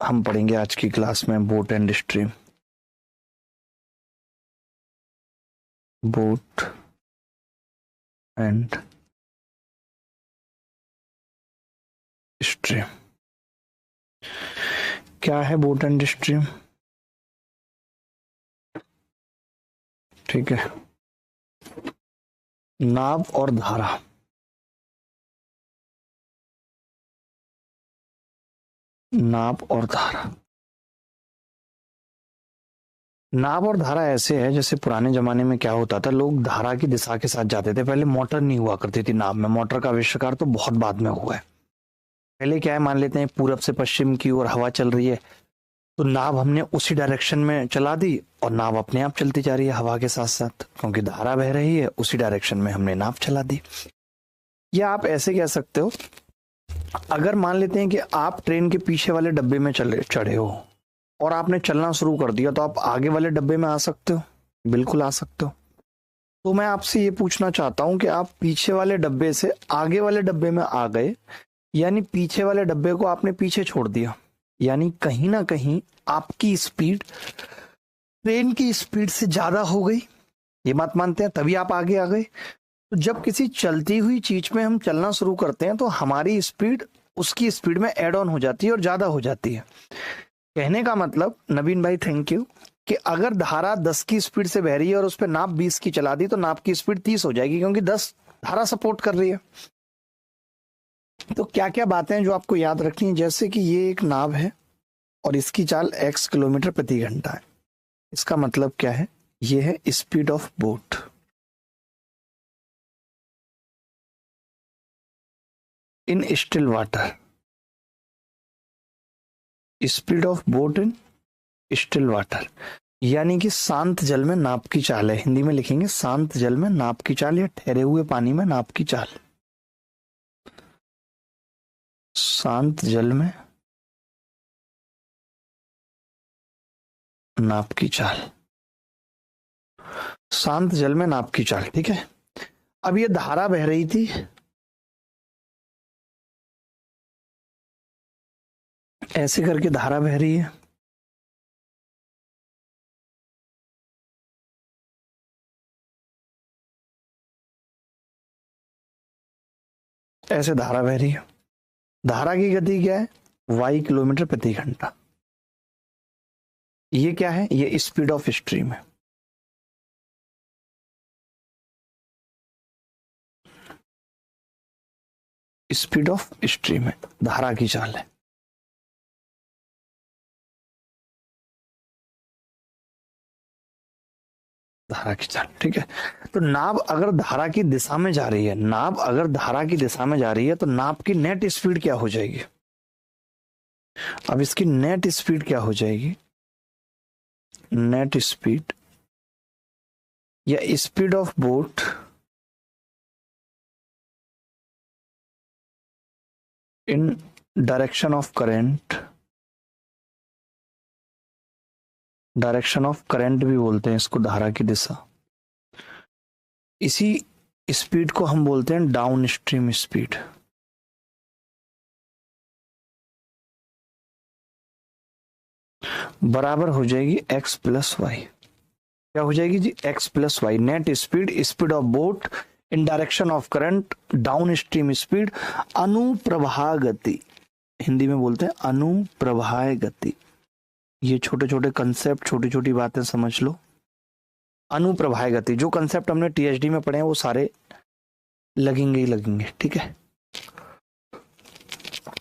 हम पढ़ेंगे आज की क्लास में boat and stream. Boat and stream क्या है? बोट एंड स्ट्रीम, ठीक है। नाव और धारा। नाव और धारा। नाव और धारा ऐसे है जैसे पुराने जमाने में क्या होता था, लोग धारा की दिशा के साथ जाते थे। पहले मोटर नहीं हुआ करती थी नाव में, मोटर का आविष्कार तो बहुत बाद में हुआ है। पहले क्या है, मान लेते हैं पूरब से पश्चिम की ओर हवा चल रही है, तो नाव हमने उसी डायरेक्शन में चला दी और नाव अपने आप चलती जा रही है हवा के साथ साथ, क्योंकि धारा बह रही है, उसी डायरेक्शन में हमने नाव चला दी। या आप ऐसे कह सकते हो, अगर मान लेते हैं कि आप ट्रेन के पीछे वाले डब्बे में चढ़े हो और आपने चलना शुरू कर दिया, तो आप आगे वाले डब्बे में आ सकते हो? बिल्कुल आ सकते हो। तो मैं आपसे ये पूछना चाहता हूं कि आप पीछे वाले डब्बे से आगे वाले डब्बे में आ गए, यानी पीछे वाले डब्बे को आपने पीछे छोड़ दिया, यानी कहीं ना कहीं आपकी स्पीड ट्रेन की स्पीड से ज्यादा हो गई। ये बात मानते हैं, तभी आप आगे आ गए। तो जब किसी चलती हुई चीज में हम चलना शुरू करते हैं तो हमारी स्पीड उसकी स्पीड में एड ऑन हो जाती है और ज्यादा हो जाती है। कहने का मतलब, नवीन भाई थैंक यू, कि अगर धारा 10 की स्पीड से बह रही है और उस पर नाप 20 की चला दी तो नाप की स्पीड 30 हो जाएगी, क्योंकि 10 धारा सपोर्ट कर रही है। तो क्या क्या बातें हैं जो आपको याद रखनी है, जैसे कि ये एक नाव है और इसकी चाल x किलोमीटर प्रति घंटा है। इसका मतलब क्या है? ये है speed of boat in still water. Speed of boat in still water, यानी कि शांत जल में नाव की चाल है। हिंदी में लिखेंगे शांत जल में नाव की चाल, या ठहरे हुए पानी में नाव की चाल। शांत जल में नाव की चाल। शांत जल में नाव की चाल, ठीक है। अब ये धारा बह रही थी, ऐसे करके धारा बह रही है। ऐसे धारा बह रही है। धारा की गति क्या है? y किलोमीटर प्रति घंटा। ये क्या है? ये स्पीड ऑफ स्ट्रीम है। स्पीड ऑफ स्ट्रीम है, धारा की चाल है। धारा की चाल, ठीक है। तो नाव अगर धारा की दिशा में जा रही है, नाव अगर धारा की दिशा में जा रही है, तो नाव की नेट स्पीड क्या हो जाएगी? अब इसकी नेट स्पीड क्या हो जाएगी? नेट स्पीड या speed of boat in direction of current. Direction of current भी बोलते हैं इसको, धारा की दिशा। इसी स्पीड को हम बोलते हैं डाउन स्ट्रीम स्पीड। बराबर हो जाएगी x प्लस वाई। क्या हो जाएगी जी? x plus y. Net speed, speed of boat in direction of current, down stream speed, अनुप्रवाह गति। हिंदी में बोलते हैं अनुप्रवाह गति। ये छोटे छोटे कंसेप्ट, छोटी छोटी बातें समझ लो। अनुप्रवाह गति, जो कंसेप्ट हमने टीएचडी में पढ़े हैं वो सारे लगेंगे ही लगेंगे, ठीक है।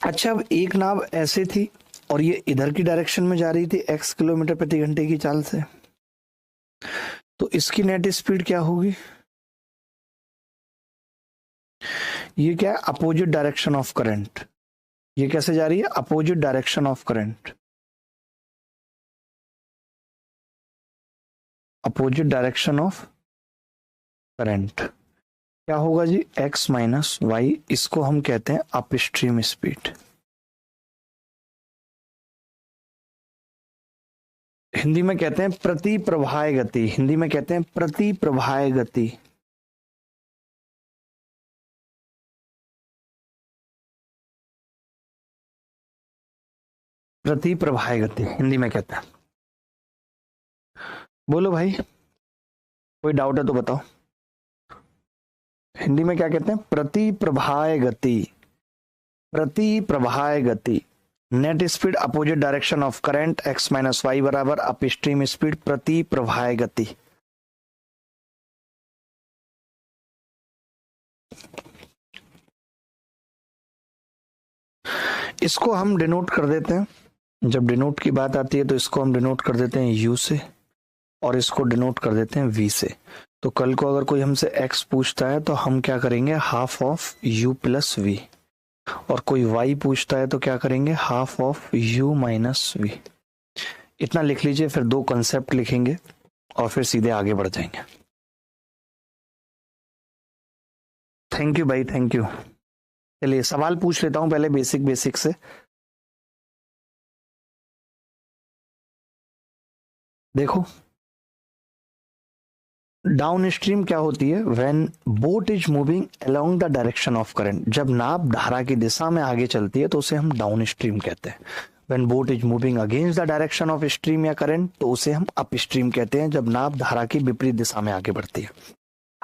अच्छा, अब एक नाव ऐसे थी और ये इधर की डायरेक्शन में जा रही थी x किलोमीटर प्रति घंटे की चाल से, तो इसकी नेट स्पीड क्या होगी? ये क्या है? Opposite direction of current. ये कैसे जा रही है? Opposite direction of current. Opposite direction of current क्या होगा जी? x minus Y. इसको हम कहते हैं अपस्ट्रीम स्पीड। हिंदी में कहते हैं प्रति प्रवाह गति। हिंदी में कहते हैं प्रति प्रवाह गति। प्रति प्रवाह गति हिंदी में कहते हैं। बोलो भाई, कोई डाउट है तो बताओ। हिंदी में क्या कहते हैं? प्रति प्रवाह गति। प्रति प्रवाह गति, net speed opposite direction of current x minus y बराबर अप स्ट्रीम स्पीड प्रति प्रवाह गति। इसको हम डिनोट कर देते हैं, जब डिनोट की बात आती है तो इसको हम डिनोट कर देते हैं u से और इसको डिनोट कर देते हैं v से। तो कल को अगर कोई हमसे x पूछता है तो हम क्या करेंगे? Half of u plus v। और कोई y पूछता है तो क्या करेंगे? Half of u minus v। इतना लिख लीजिए, फिर दो कंसेप्ट लिखेंगे और फिर सीधे आगे बढ़ जाएंगे। थैंक यू भाई, थैंक यू। चलिए सवाल पूछ लेता हूं पहले बेसिक से। देखो, डाउन स्ट्रीम क्या होती है? When boat is moving along the direction of current. जब नाव धारा की दिशा में आगे चलती है तो उसे हम डाउन स्ट्रीम कहते हैं। When boat is moving against the direction of stream या करंट तो उसे हम अप स्ट्रीम कहते हैं, जब नाव धारा की विपरीत दिशा में आगे बढ़ती है।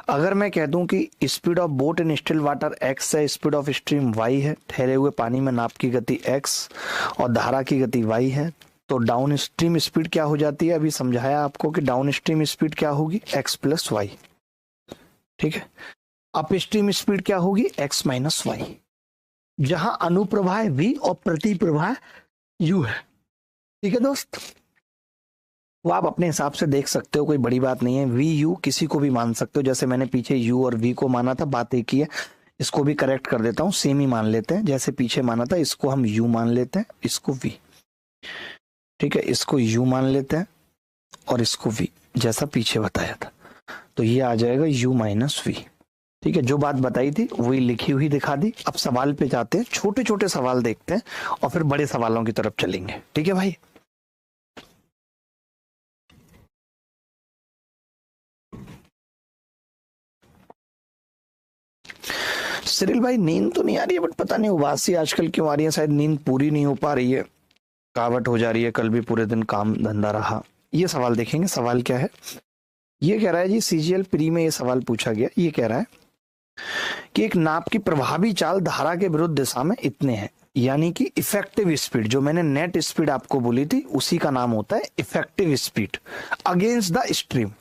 अगर मैं कह दूं कि speed of boat in still water x है, स्पीड ऑफ स्ट्रीम y है, ठहरे हुए पानी में नाव की गति x और धारा की गति y है, तो डाउन स्ट्रीम स्पीड क्या हो जाती है? अभी समझाया आपको कि डाउन स्ट्रीम स्पीड क्या होगी? x plus y. ठीक है। अप स्ट्रीम स्पीड क्या होगी? x minus y. जहां अनुप्रवाह v और प्रति प्रवाह u है। ठीक है दोस्त, वो आप अपने हिसाब से देख सकते हो, कोई बड़ी बात नहीं है। वी यू किसी को भी मान सकते हो, जैसे मैंने पीछे यू और वी को माना था, बात एक ही है। इसको भी करेक्ट कर देता हूँ, सेम ही मान लेते हैं। जैसे पीछे माना था, इसको हम यू मान लेते हैं, इसको वी। ठीक है, इसको यू मान लेते हैं और इसको वी, जैसा पीछे बताया था। तो ये आ जाएगा यू माइनस वी। ठीक है, जो बात बताई थी वही लिखी हुई दिखा दी। अब सवाल पे जाते हैं, छोटे छोटे सवाल देखते हैं और फिर बड़े सवालों की तरफ चलेंगे। ठीक है भाई। सिरिल भाई, नींद तो नहीं आ रही है, बट पता नहीं उबासी आजकल क्यों आ रही है। शायद नींद पूरी नहीं हो पा रही है, कावट हो जा रही है। कल भी पूरे दिन काम धंधा रहा। ये सवाल देखेंगे, सवाल क्या है। ये कह रहा है जी, सीजीएल प्री में ये सवाल पूछा गया। ये कह रहा है कि एक नाप की प्रभावी चाल धारा के विरुद्ध दिशा में इतने हैं, यानी कि इफेक्टिव स्पीड, जो मैंने नेट स्पीड आपको बोली थी उसी का नाम होता है effective speed against the stream.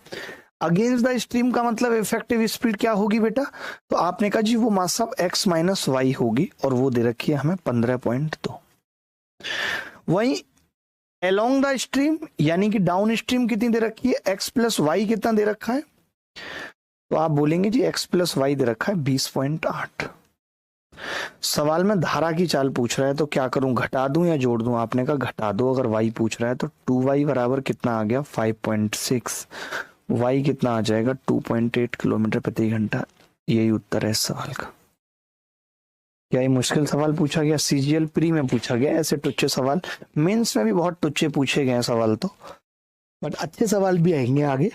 Against the stream का मतलब इफेक्टिव स्पीड क्या होगी बेटा? तो आपने कहा जी वो मास x माइनस वाई होगी, और वो दे रखी है हमें 15.2। वहीं अलोंग द स्ट्रीम यानी कि डाउन स्ट्रीम कितनी दे रखी है? x प्लस वाई कितना दे रखा है? तो आप बोलेंगे जी x प्लस वाई दे रखा है 20.8। सवाल में धारा की चाल पूछ रहा है तो क्या करूं, घटा दूं या जोड़ दूं? आपने कहा घटा दो। अगर y पूछ रहा है तो 2y बराबर कितना आ गया? 5.6। y कितना आ जाएगा? 2.8 किलोमीटर प्रति घंटा। यही उत्तर है इस सवाल का। क्या ये मुश्किल सवाल पूछा गया? सीजीएल प्री में पूछा गया ऐसे टुच्चे सवाल। मेंस में भी बहुत टुच्चे पूछे गए सवाल तो, बट अच्छे सवाल भी आएंगे आगे।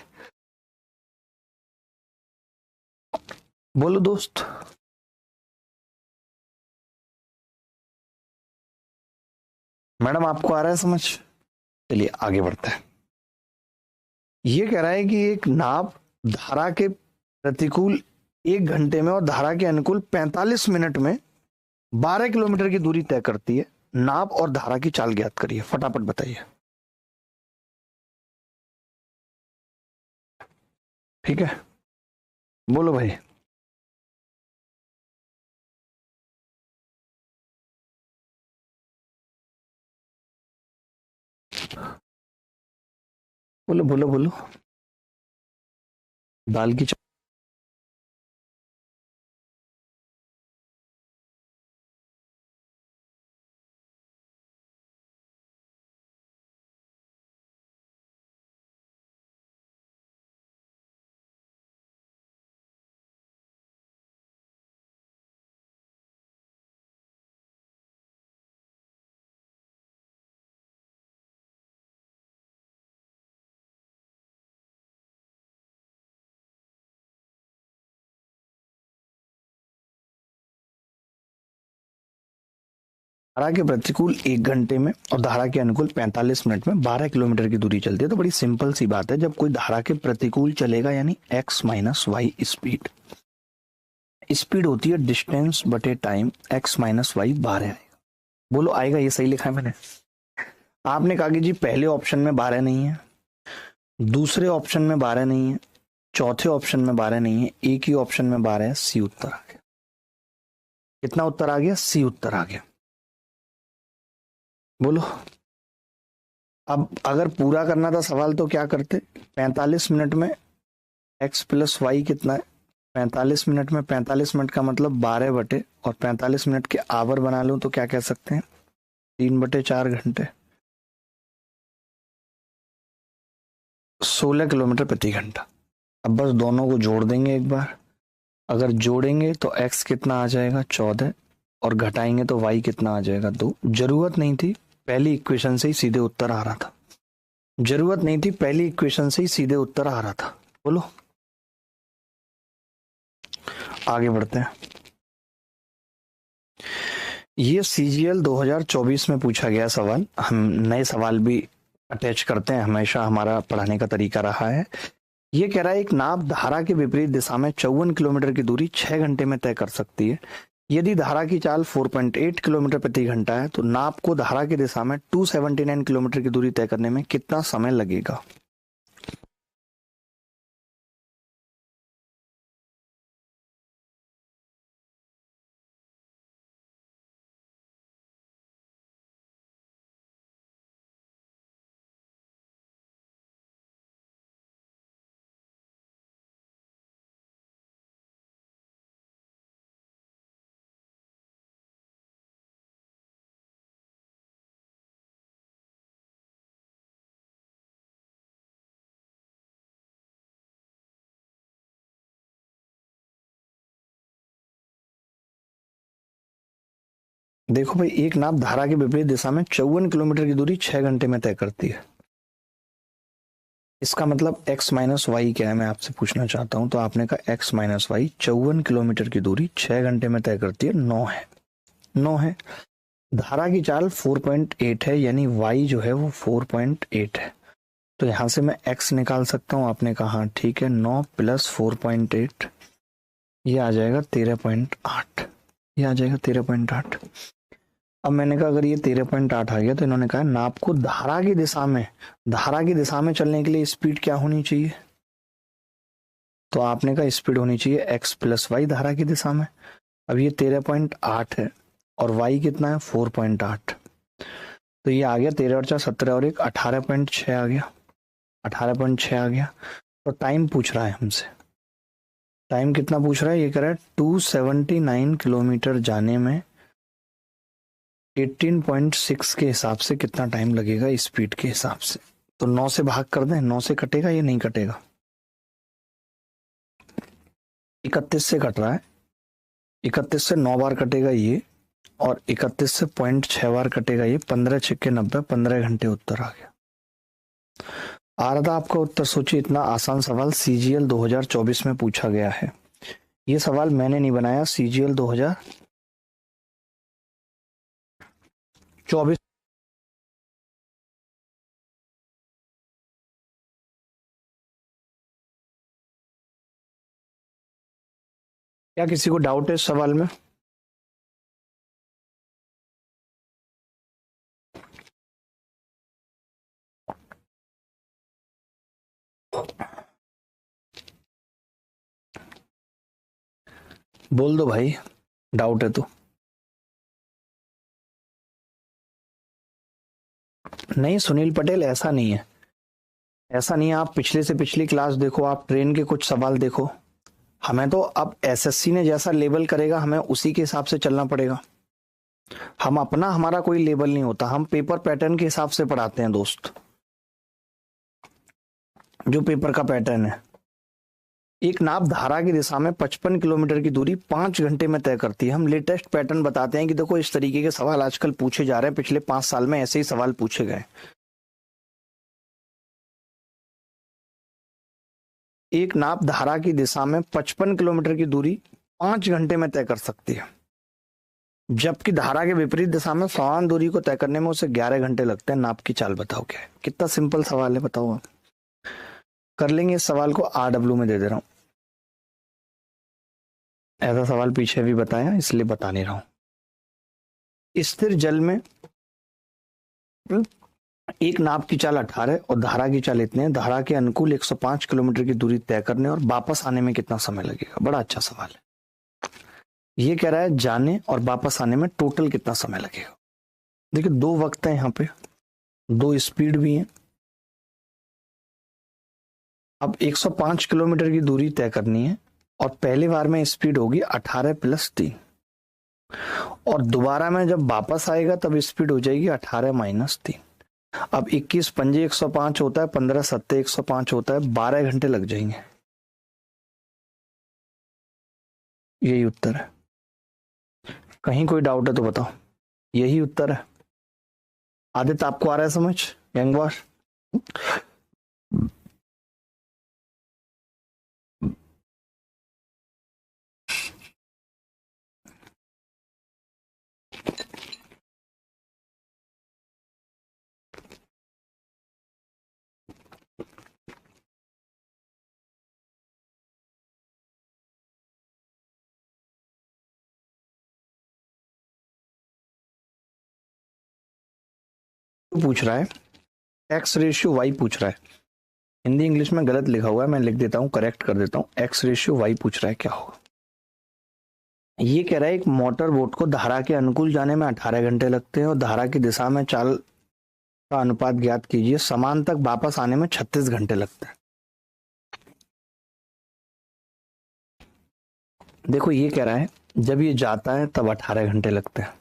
बोलो दोस्त। मैडम आपको आ रहा है समझ? चलिए आगे बढ़ते हैं। ये कह रहा है कि एक नाव धारा के प्रतिकूल 1 घंटे में और धारा के अनुकूल 45 मिनट में 12 किलोमीटर की दूरी तय करती है। नाव और धारा की चाल ज्ञात करिए, फटाफट बताइए। ठीक है, बोलो भाई। बोलो बोलो बोलो। दाल की धारा के प्रतिकूल 1 घंटे में और धारा के अनुकूल 45 मिनट में 12 किलोमीटर की दूरी चलती है। तो बड़ी सिंपल सी बात है, जब कोई धारा के प्रतिकूल चलेगा यानी x minus y speed, speed होती है डिस्टेंस बटे टाइम, x माइनस वाई 12 आएगा। बोलो आएगा? ये सही लिखा है मैंने? आपने कहा कि जी पहले ऑप्शन में 12 नहीं है, दूसरे ऑप्शन में 12 नहीं है, चौथे ऑप्शन में 12 नहीं है, एक ही ऑप्शन में 12 है। सी उत्तर आ गया। कितना उत्तर आ गया? सी उत्तर आ गया। बोलो, अब अगर पूरा करना था सवाल तो क्या करते? 45 मिनट में x प्लस वाई कितना है? 45 मिनट में 45 मिनट का मतलब 12 बटे, और 45 मिनट के आवर बना लूं तो क्या कह सकते हैं? 3/4 घंटे, 16 किलोमीटर प्रति घंटा। अब बस दोनों को जोड़ देंगे एक बार। अगर जोड़ेंगे तो x कितना आ जाएगा? 14, और घटाएंगे तो y कितना आ जाएगा? 2। जरूरत नहीं थी, पहली इक्वेशन से ही सीधे उत्तर आ रहा था। जरूरत नहीं थी, पहली इक्वेशन से ही सीधे उत्तर आ रहा था। बोलो, आगे बढ़ते हैं। ये CGL 2024 में पूछा गया सवाल। हम नए सवाल भी अटैच करते हैं, हमेशा हमारा पढ़ाने का तरीका रहा है। ये कह रहा है एक नाव धारा के विपरीत दिशा में 54 किलोमीटर की दूरी 6 घंटे में तय कर सकती है। यदि धारा की चाल 4.8 किलोमीटर प्रति घंटा है तो नाव को धारा की दिशा में 279 किलोमीटर की दूरी तय करने में कितना समय लगेगा? देखो भाई, एक नाव धारा के विपरीत दिशा में 54 किलोमीटर की दूरी 6 घंटे में तय करती है। इसका मतलब x माइनस वाई क्या है, मैं आपसे पूछना चाहता हूं। तो आपने कहा x माइनस वाई 54 किलोमीटर की दूरी 6 घंटे में तय करती है, 9 है। 9 है। धारा की चाल 4.8 है, यानी y जो है वो 4.8 है। तो यहां से मैं x निकाल सकता हूं। आपने कहा हाँ ठीक है, 9 प्लस 4.8, ये आ जाएगा 13.8। ये आ जाएगा 13.8। अब मैंने कहा अगर ये 13.8 आ गया तो इन्होंने कहा नाप को धारा की दिशा में चलने के लिए स्पीड क्या होनी चाहिए? तो आपने कहा स्पीड होनी चाहिए x प्लस वाई धारा की दिशा में। अब ये 13.8 है और y कितना है? 4.8। तो ये आ गया 13 और 4 17 और 1 18.6 आ गया। 18.6 आ गया। तो टाइम पूछ रहा है हमसे। टाइम कितना पूछ रहा है? ये कह रहा है 279 किलोमीटर जाने में 18.6 के हिसाब से कितना टाइम लगेगा स्पीड के हिसाब से। तो 9 से भाग कर दें, 9 से कटेगा? ये नहीं कटेगा। 31 से कट रहा है। 31 से 9 बार कटेगा ये, और 31 से 0.6 बार कटेगा ये। 15 छिक्के 90, 15 घंटे उत्तर आ गया। आ रहा था आपका उत्तर। सोचिए, इतना आसान सवाल CGL 2024 में पूछा गया है। ये सवाल मैंने नहीं बनाया, CGL 2024। क्या किसी को डाउट है इस सवाल में? बोल दो भाई, डाउट है तो। नहीं सुनील पटेल, ऐसा नहीं है। ऐसा नहीं है। आप पिछले से पिछली क्लास देखो, आप ट्रेन के कुछ सवाल देखो। हमें तो अब SSC ने जैसा लेबल करेगा हमें उसी के हिसाब से चलना पड़ेगा। हमारा कोई लेबल नहीं होता, हम पेपर पैटर्न के हिसाब से पढ़ाते हैं दोस्त। जो पेपर का पैटर्न है, एक नाव धारा की दिशा में 55 किलोमीटर की दूरी 5 घंटे में तय करती है। हम लेटेस्ट पैटर्न बताते हैं कि देखो इस तरीके के सवाल आजकल पूछे जा रहे हैं। पिछले 5 साल में ऐसे ही सवाल पूछे गए। एक नाव धारा की दिशा में 55 किलोमीटर की दूरी 5 घंटे में तय कर सकती है। जबकि धारा के विपरीत दिशा में समान दूरी को तय करने में उसे 11 घंटे लगते हैं। नाप की चाल बताओ क्या है। कितना सिंपल सवाल है, बताओ आप। कर लेंगे इस सवाल को, RW में दे दे रहा हूं। ऐसा सवाल पीछे भी बताया, इसलिए बता नहीं रहा हूं। स्थिर जल में एक नाप की चाल 18 और धारा की चाल इतने, धारा के अनुकूल 105 किलोमीटर की दूरी तय करने और वापस आने में कितना समय लगेगा। बड़ा अच्छा सवाल है। ये कह रहा है जाने और वापस आने में टोटल कितना समय लगेगा। देखिए दो वक्त है यहाँ पे, दो स्पीड भी है। अब 105 किलोमीटर की दूरी तय करनी है और पहली बार में स्पीड होगी 18 + 3 और दोबारा में जब वापस आएगा तब स्पीड हो जाएगी 18 - 3। अब 21 पंजे 105 होता है, 15 सत्ते 105 होता है, 12 घंटे लग जाएंगे। यही उत्तर है। कहीं कोई डाउट है तो बताओ। यही उत्तर है। आदित्य आपको आ रहा है समझ? गैंगवार पूछ रहा है, X/Y पूछ रहा है। हिंदी इंग्लिश में गलत लिखा हुआ है, मैं लिख देता हूँ, करेक्ट कर देता हूँ। X/Y पूछ रहा है, क्या होगा। ये कह रहा है एक मोटर बोट को धारा के अनुकूल जाने में 18 घंटे लगते हैं और धारा की दिशा में चाल का अनुपात ज्ञात कीजिए। समान तक वापस आने में 36 घंटे लगते हैं। देखो ये कह रहा है जब ये जाता है तब 18 घंटे लगते हैं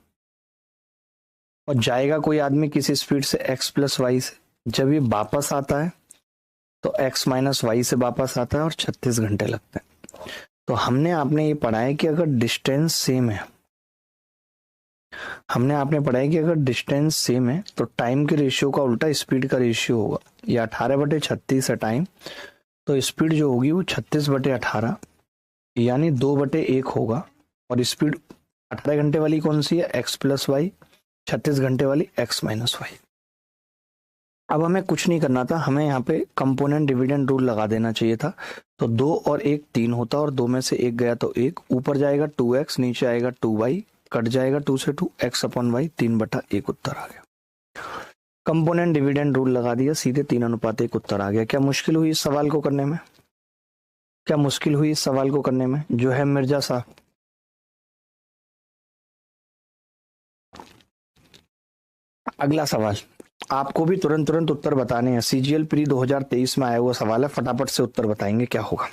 और जाएगा कोई आदमी किसी स्पीड से x + y से। जब ये वापस आता है तो x - y से वापस आता है और 36 घंटे लगते हैं। तो हमने आपने ये पढ़ा है कि अगर डिस्टेंस सेम है, हमने आपने पढ़ा है कि अगर डिस्टेंस सेम है तो टाइम के रेशियो का उल्टा स्पीड का रेशियो होगा। ये 18/36 है टाइम, तो स्पीड जो होगी वो 36/18 यानी 2/1 होगा। और स्पीड 18 घंटे वाली कौन सी है? x + y। 36 घंटे वाली x - y। अब हमें कुछ नहीं करना था, हमें यहाँ पे कंपोनेंट डिविडेंड रूल लगा देना चाहिए था। तो 2 और 1 3 होता और 2 में से 1 गया तो 1, ऊपर जाएगा 2x, नीचे आएगा 2y, कट जाएगा 2 से 2, x/y 3/1 उत्तर आ गया। कंपोनेंट डिविडेंड रूल लगा दिया, सीधे 3:1 उत्तर आ गया। क्या मुश्किल हुई इस सवाल को करने में? क्या मुश्किल हुई इस सवाल को करने में? जो है मिर्जा साहब। अगला सवाल आपको भी तुरंत उत्तर बताने हैं। CGL प्री 2023 में आया हुआ सवाल है, फटाफट से उत्तर बताएंगे क्या होगा।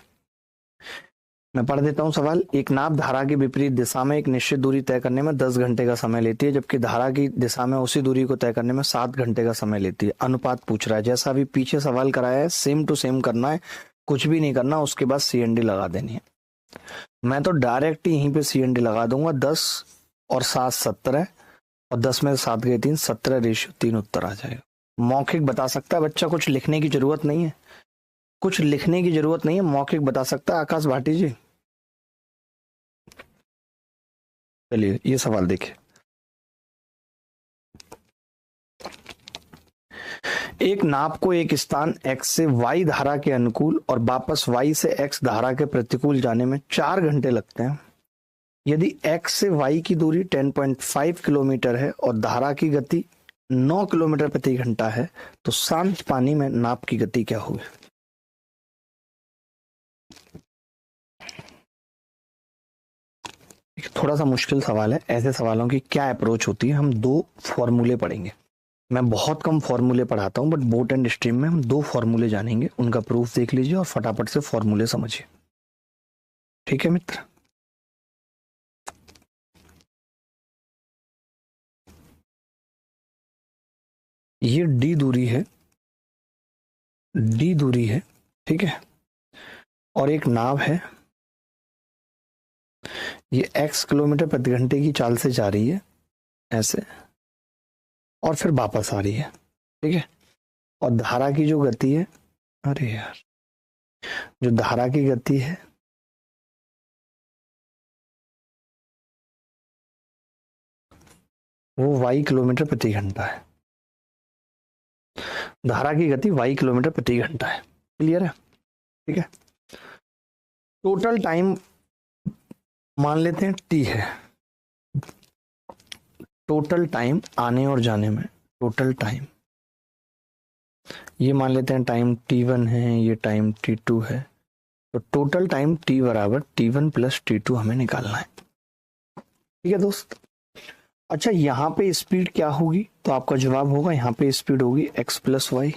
मैं पढ़ देता हूं सवाल। एक नाप धारा के विपरीत दिशा में एक निश्चित दूरी तय करने में 10 घंटे का समय लेती है, जबकि धारा की दिशा में उसी दूरी को तय करने में 7 घंटे का समय लेती है। अनुपात पूछ रहा है, जैसा अभी पीछे सवाल कराया है सेम टू सेम करना है, कुछ भी नहीं करना। उसके बाद CND लगा देनी है। मैं तो डायरेक्ट यहीं पे CND लगा दूंगा। 10 और 7 17 और 10 में 7 गए 3, 17/3 उत्तर आ जाएगा। मौखिक बता सकता है बच्चा, कुछ लिखने की जरूरत नहीं है, कुछ लिखने की जरूरत नहीं है, मौखिक बता सकता है। आकाश भाटी जी, चलिए ये सवाल देखिए। एक नाप को एक स्थान x से y धारा के अनुकूल और वापस y से x धारा के प्रतिकूल जाने में 4 घंटे लगते हैं। यदि x से y की दूरी 10.5 किलोमीटर है और धारा की गति 9 किलोमीटर प्रति घंटा है, तो शांत पानी में नाप की गति क्या होगी? थोड़ा सा मुश्किल सवाल है। ऐसे सवालों की क्या अप्रोच होती है, हम 2 फॉर्मूले पढ़ेंगे। मैं बहुत कम फॉर्मूले पढ़ाता हूं, बट बोट एंड स्ट्रीम में हम 2 फॉर्मूले जानेंगे, उनका प्रूफ देख लीजिए और फटाफट से फॉर्मूले समझिए। ठीक है मित्र। ये डी दूरी है, डी दूरी है, ठीक है। और एक नाव है, ये x किलोमीटर प्रति घंटे की चाल से जा रही है ऐसे, और फिर वापस आ रही है, ठीक है। और धारा की जो गति है, अरे यार, जो धारा की गति है वो y किलोमीटर प्रति घंटा है। धारा की गति y किलोमीटर प्रति घंटा है। क्लियर है? ठीक है। टोटल टाइम मान लेते हैं t है। टोटल टाइम आने और जाने में, टोटल टाइम ये मान लेते हैं टाइम t1 है, ये टाइम t2 है। तो टोटल टाइम t बराबर t1 प्लस t2 हमें निकालना है। ठीक है दोस्त। अच्छा, यहाँ पे स्पीड क्या होगी? तो आपका जवाब होगा यहाँ पे स्पीड होगी x प्लस वाई,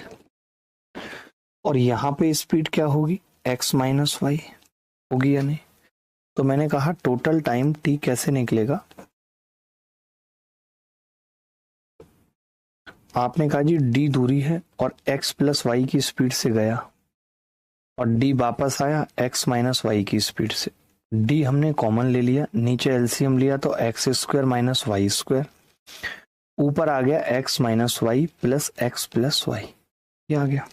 और यहाँ पे स्पीड क्या होगी? x माइनस वाई होगी या नहीं? तो मैंने कहा टोटल टाइम t कैसे निकलेगा? आपने कहा जी d दूरी है और x प्लस वाई की स्पीड से गया और d वापस आया x माइनस वाई की स्पीड से। d हमने कॉमन ले लिया, नीचे एलसीएम लिया तो x square minus y square, ऊपर आ गया x minus y plus y. ये आ गया,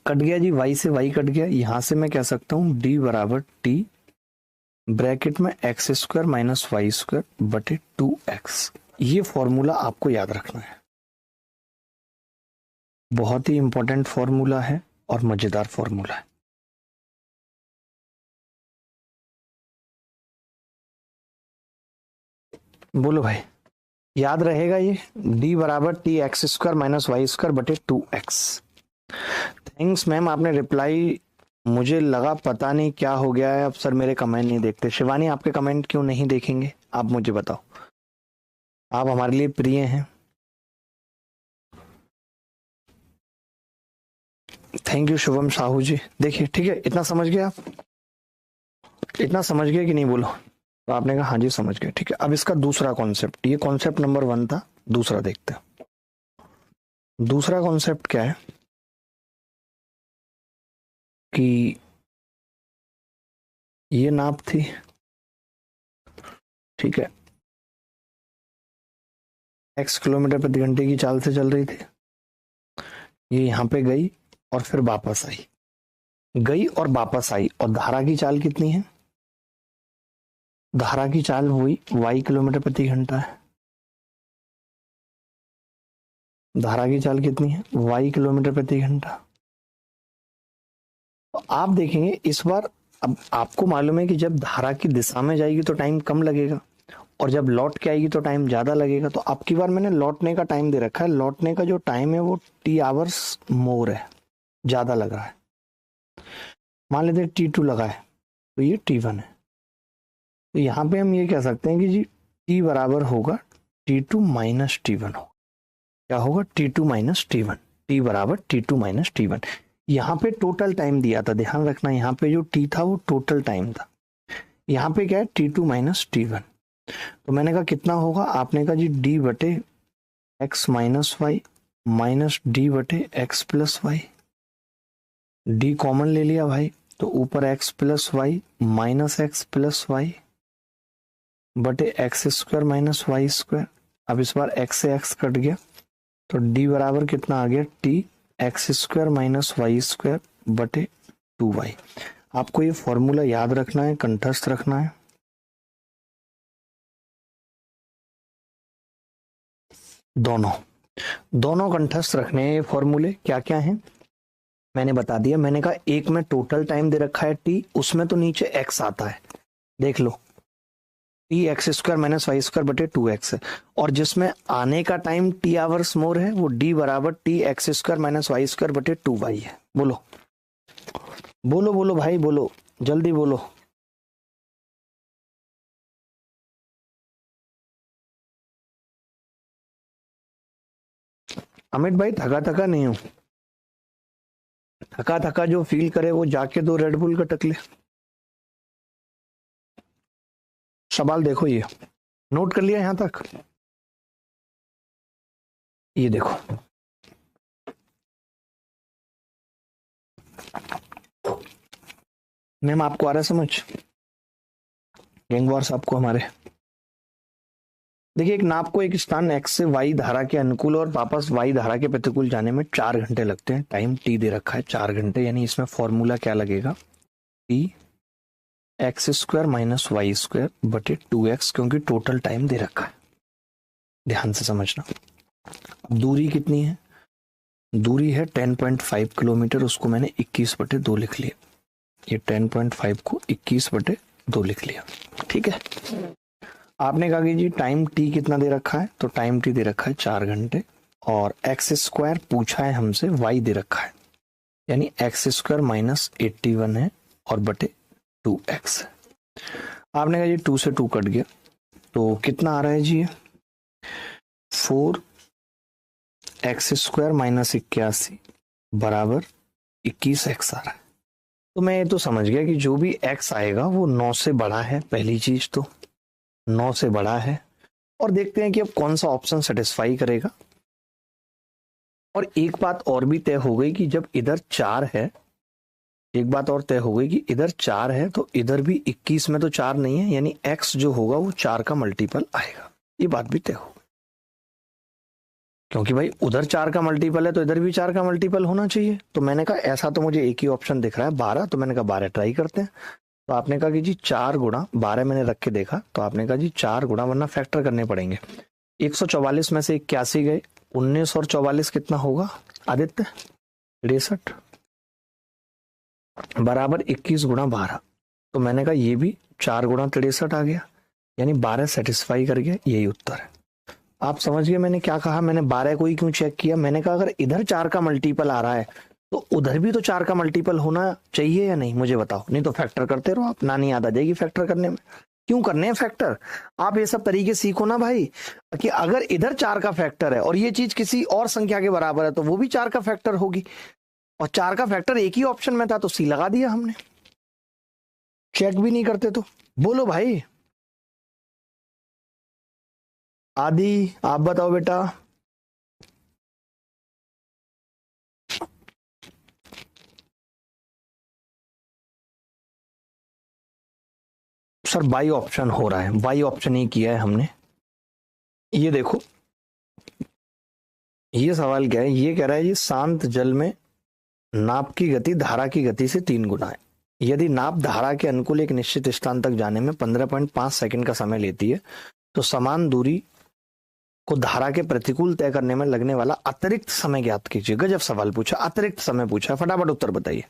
कट गया जी, y से y कट गया। यहां से मैं कह सकता हूं d बराबर t ब्रैकेट में x square minus y square बटे 2x। ये फॉर्मूला आपको याद रखना है, बहुत ही इंपॉर्टेंट फॉर्मूला है और मजेदार फॉर्मूला है। बोलो भाई, याद रहेगा ये? d बराबर t x square minus y square बटे 2x। थैंक्स मैम, आपने रिप्लाई, मुझे लगा पता नहीं क्या हो गया है, अब सर मेरे कमेंट नहीं देखते। शिवानी, आपके कमेंट क्यों नहीं देखेंगे आप मुझे बताओ, आप हमारे लिए प्रिय हैं। थैंक यू शुभम साहू जी। देखिए ठीक है, इतना समझ गए आप? इतना समझ गए कि नहीं बोलो? तो आपने कहा हाँ जी समझ गए। ठीक है, अब इसका दूसरा कॉन्सेप्ट, ये कॉन्सेप्ट नंबर 1 था, दूसरा देखते हैं। दूसरा कॉन्सेप्ट क्या है कि ये नाप थी, ठीक है, x किलोमीटर प्रति घंटे की चाल से चल रही थी। ये यहाँ पे गई और फिर वापस आई, गई और वापस आई, और धारा की चाल कितनी है? धारा की चाल हुई y किलोमीटर प्रति घंटा है। धारा की चाल कितनी है? y किलोमीटर प्रति घंटा। तो आप देखेंगे इस बार, अब आपको मालूम है कि जब धारा की दिशा में जाएगी तो टाइम कम लगेगा, और जब लौट के आएगी तो टाइम ज्यादा लगेगा। तो अब की बार मैंने लौटने का टाइम दे रखा है, लौटने का जो टाइम है वो t आवर्स मोर है, ज्यादा लग रहा है। मान लेते t2 लगा है तो ये t1 है। तो यहाँ पे हम ये कह सकते हैं कि जी t बराबर होगा t2 माइनस t1 होगा। क्या होगा? t2 माइनस t1, t बराबर t2 माइनस t1। यहाँ पे टोटल टाइम दिया था, ध्यान रखना, यहाँ पे जो t था वो टोटल टाइम था। यहाँ पे क्या है? t2 minus t1। तो मैंने कहा कितना होगा? आपने कहा जी d बटे x minus y minus d बटे x plus y. d common ले लिया भाई, तो ऊपर x plus y minus x plus y बटे x square minus y square. अब इस बार x से x कट गया तो d बराबर कितना आ गया? t x square minus y square बटे 2y। आपको ये फॉर्मूला याद रखना है, कंठस्थ रखना है। दोनों कंठस्थ रखने हैं। ये फॉर्मूले क्या क्या हैं मैंने बता दिया। मैंने कहा एक में टोटल टाइम दे रखा है t, उसमें तो नीचे x आता है, देख लो, t x square minus y square बटे 2x है, और जिसमें आने का टाइम t आवर्स मोर है वो d बराबर t x square minus y square बटे 2y है। बोलो बोलो बोलो भाई, बोलो जल्दी बोलो। अमित भाई थका थका नहीं हूं, थका थका जो फील करे वो जाके 2 रेड बुल का टक ले। सवाल देखो, ये नोट कर लिया यहां तक? ये देखो, मैम आपको आ रहा है समझ? गैंगवार्स आपको हमारे, देखिए एक नाप को एक स्थान x से y धारा के अनुकूल और वापस y धारा के प्रतिकूल जाने में 4 घंटे लगते हैं। टाइम t दे रखा है 4 घंटे, यानी इसमें फॉर्मूला क्या लगेगा? t x square minus y square बटे 2x, क्योंकि टोटल टाइम दे रखा है। ध्यान से समझना। अब दूरी कितनी है, दूरी है 10.5 किलोमीटर, उसको मैंने 21/2 लिख लिया। ये 10.5 को 21/2 लिख लिया, ठीक है। आपने कहा कि जी टाइम टी कितना दे रखा है, तो टाइम टी दे रखा है 4 घंटे, और एक्स स्क्वायर पूछा है हमसे, वाई दे रखा है, यानी एक्स स्क्वायर -81 है और बटे 2x है। आपने कहा जी 2 से 2 कट गया, तो कितना आ रहा है जी, 4x स्क्वायर -81 बराबर 21x आ रहा है। तो मैं ये तो समझ गया कि जो भी x आएगा वो 9 से बड़ा है, पहली चीज तो 9 से बड़ा है। और देखते हैं कि अब कौन सा ऑप्शन सेटिस्फाई करेगा। और एक बात और भी तय हो गई कि जब इधर 4 है, एक बात और तय हो गई कि इधर 4 है तो इधर भी 21 में तो 4 नहीं है, यानी x जो होगा वो 4 का मल्टीपल आएगा। ये बात भी तय हो गई, क्योंकि भाई उधर 4 का मल्टीपल है तो इधर भी 4 का मल्टीपल होना चाहिए। तो मैंने कहा ऐसा तो मुझे एक ही ऑप्शन दिख रहा है 12, तो मैंने कहा 12 ट्राई करते हैं। तो आपने कहा कि जी 4 गुणा 12, मैंने रख के देखा तो आपने कहा जी 4 गुणा, वरना फैक्टर करने पड़ेंगे। 144 में से 81 गए, 19 और 44 कितना होगा आदित्य, 63 बराबर 21 गुणा 12। तो मैंने कहा ये भी 4 गुणा 63 आ गया, यानी 12 सेटिस्फाई कर गया, यही उत्तर है। आप समझ गए मैंने क्या कहा, मैंने 12 को ही क्यों चेक किया। मैंने कहा अगर इधर 4 का मल्टीपल आ रहा है तो उधर भी तो 4 का मल्टीपल होना चाहिए या नहीं, मुझे बताओ। नहीं तो फैक्टर करते रहो आप, नानी याद आ जाएगी फैक्टर करने में। क्यों करने हैं फैक्टर, आप ये सब तरीके सीखो ना भाई, कि अगर इधर 4 का फैक्टर है और ये चीज किसी और संख्या के बराबर है तो वो भी 4 का फैक्टर होगी, और 4 का फैक्टर एक ही ऑप्शन में था तो सी लगा दिया हमने, चेक भी नहीं करते। तो बोलो भाई। आदि आप बताओ बेटा। सर बाई ऑप्शन हो रहा है, बाई ऑप्शन ही किया है हमने। ये देखो, ये सवाल क्या है, ये कह रहा है ये शांत जल में नाप की गति धारा की गति से 3 गुना है। यदि नाप धारा के अनुकूल एक निश्चित स्थान तक जाने में 15.5 सेकंड का समय लेती है तो समान दूरी को धारा के प्रतिकूल तय करने में लगने वाला अतिरिक्त समय ज्ञात कीजिए। गजब सवाल पूछा, अतिरिक्त समय पूछा, फटाफट उत्तर बताइए।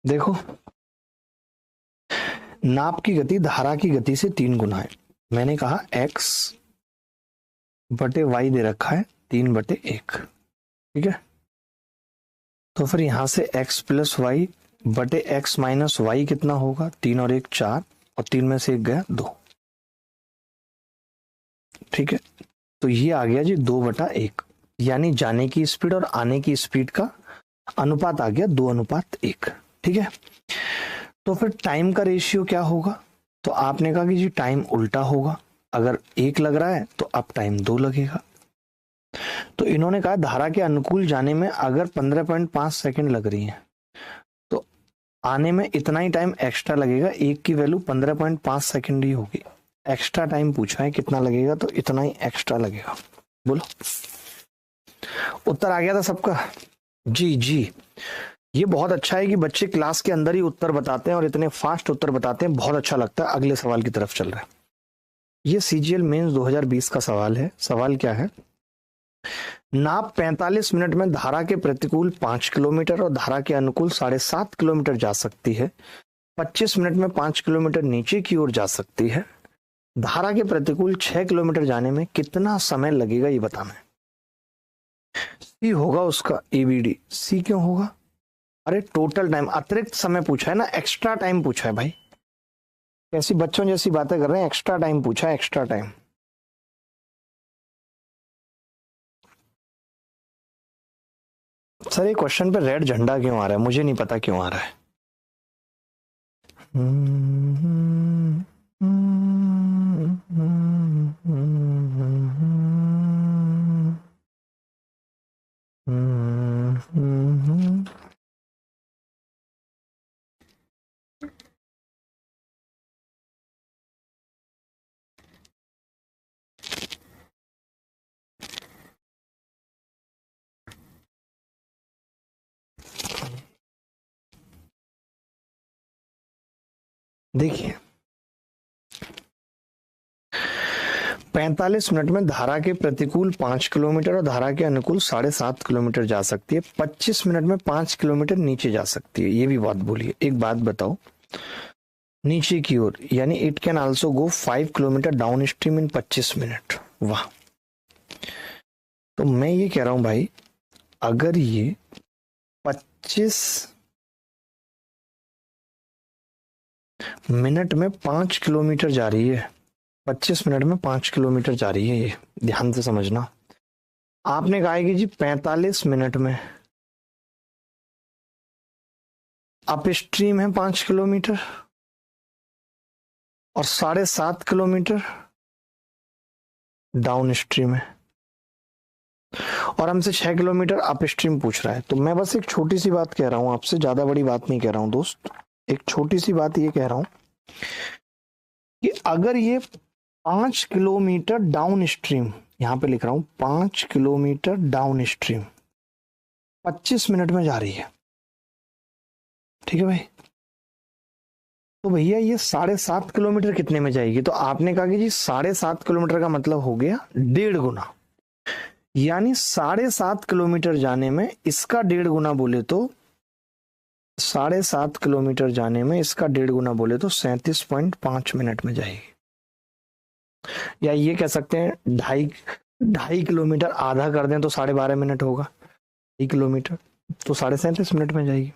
देखो, नाप की गति धारा की गति से 3 गुना है। मैंने कहा x बटे वाई दे रखा है 3/1, ठीक है। तो फिर यहां से x प्लस वाई बटे x माइनस वाई कितना होगा, 3 और 1 4, और 3 में से 1 गया 2, ठीक है। तो ये आ गया जी 2/1, यानी जाने की स्पीड और आने की स्पीड का अनुपात आ गया 2:1, ठीक है। तो फिर टाइम का रेशियो क्या होगा, तो आपने कहा कि जी टाइम उल्टा होगा, अगर 1 लग रहा है तो अब टाइम 2 लगेगा। तो इन्होंने कहा धारा के अनुकूल जाने में अगर 15.5 सेकंड लग रही है तो आने में इतना ही टाइम एक्स्ट्रा लगेगा, 1 की वैल्यू 15.5 सेकंड ही होगी। एक्स्ट्रा टाइम पूछा है कितना लगेगा, तो इतना ही एक्स्ट्रा लगेगा। बोलो, उत्तर आ गया था सबका? जी जी, ये बहुत अच्छा है कि बच्चे क्लास के अंदर ही उत्तर बताते हैं और इतने फास्ट उत्तर बताते हैं, बहुत अच्छा लगता है। अगले सवाल की तरफ चल रहा है। ये सीजीएल मेंस 2020 का सवाल है। सवाल क्या है, नाप 45 मिनट में धारा के प्रतिकूल 5 किलोमीटर और धारा के अनुकूल 7.5 किलोमीटर जा सकती है। 25 मिनट में 5 किलोमीटर नीचे की ओर जा सकती है। धारा के प्रतिकूल 6 किलोमीटर जाने में कितना समय लगेगा ये बताना है। सी होगा उसका एबीडी। सी क्यों होगा? अरे टोटल टाइम, अतिरिक्त समय पूछा है ना, एक्स्ट्रा टाइम पूछा है भाई। कैसी बच्चों जैसी बातें कर रहे हैं, एक्स्ट्रा टाइम पूछा है, एक्स्ट्रा टाइम। सर ये क्वेश्चन पे रेड झंडा क्यों आ रहा है? मुझे नहीं पता क्यों आ रहा है। देखिए 45 मिनट में धारा के प्रतिकूल 5 किलोमीटर और धारा के अनुकूल 7.5 किलोमीटर जा सकती है। 25 मिनट में 5 किलोमीटर नीचे जा सकती है, ये भी बात बोली है। एक बात बताओ, नीचे की ओर, यानी it can also go 5 kilometre down stream in 25 minute. वाह। तो मैं ये कह रहा हूं भाई, अगर ये 25 मिनट में 5 किलोमीटर जा रही है, 25 मिनट में 5 किलोमीटर जा रही है, ये ध्यान से समझना। आपने कहा है कि जी 45 मिनट में अप स्ट्रीम है 5 किलोमीटर और 7.5 किलोमीटर डाउन स्ट्रीम है, और हमसे 6 किलोमीटर अप स्ट्रीम पूछ रहा है। तो मैं बस एक छोटी सी बात कह रहा हूं आपसे, ज्यादा बड़ी बात नहीं कह रहा हूं दोस्त। एक छोटी सी बात ये कह रहा हूं कि अगर ये 5 किलोमीटर डाउन स्ट्रीम, यहां पे लिख रहा हूं 5 किलोमीटर डाउन स्ट्रीम 25 मिनट में जा रही है, ठीक है भाई, तो भैया ये 7.5 किलोमीटर कितने में जाएगी? तो आपने कहा कि जी 7.5 किलोमीटर का मतलब हो गया 1.5 गुना, यानी 7.5 किलोमीटर जाने में इसका 1.5 गुना बोले तो 7.5 किलोमीटर जाने में इसका 1.5 गुना बोले तो 37.5 मिनट में जाएगी। या ये कह सकते हैं 2.5 किलोमीटर आधा कर दें तो 12.5 मिनट होगा, 2 किलोमीटर तो 37.5 मिनट में जाएगी।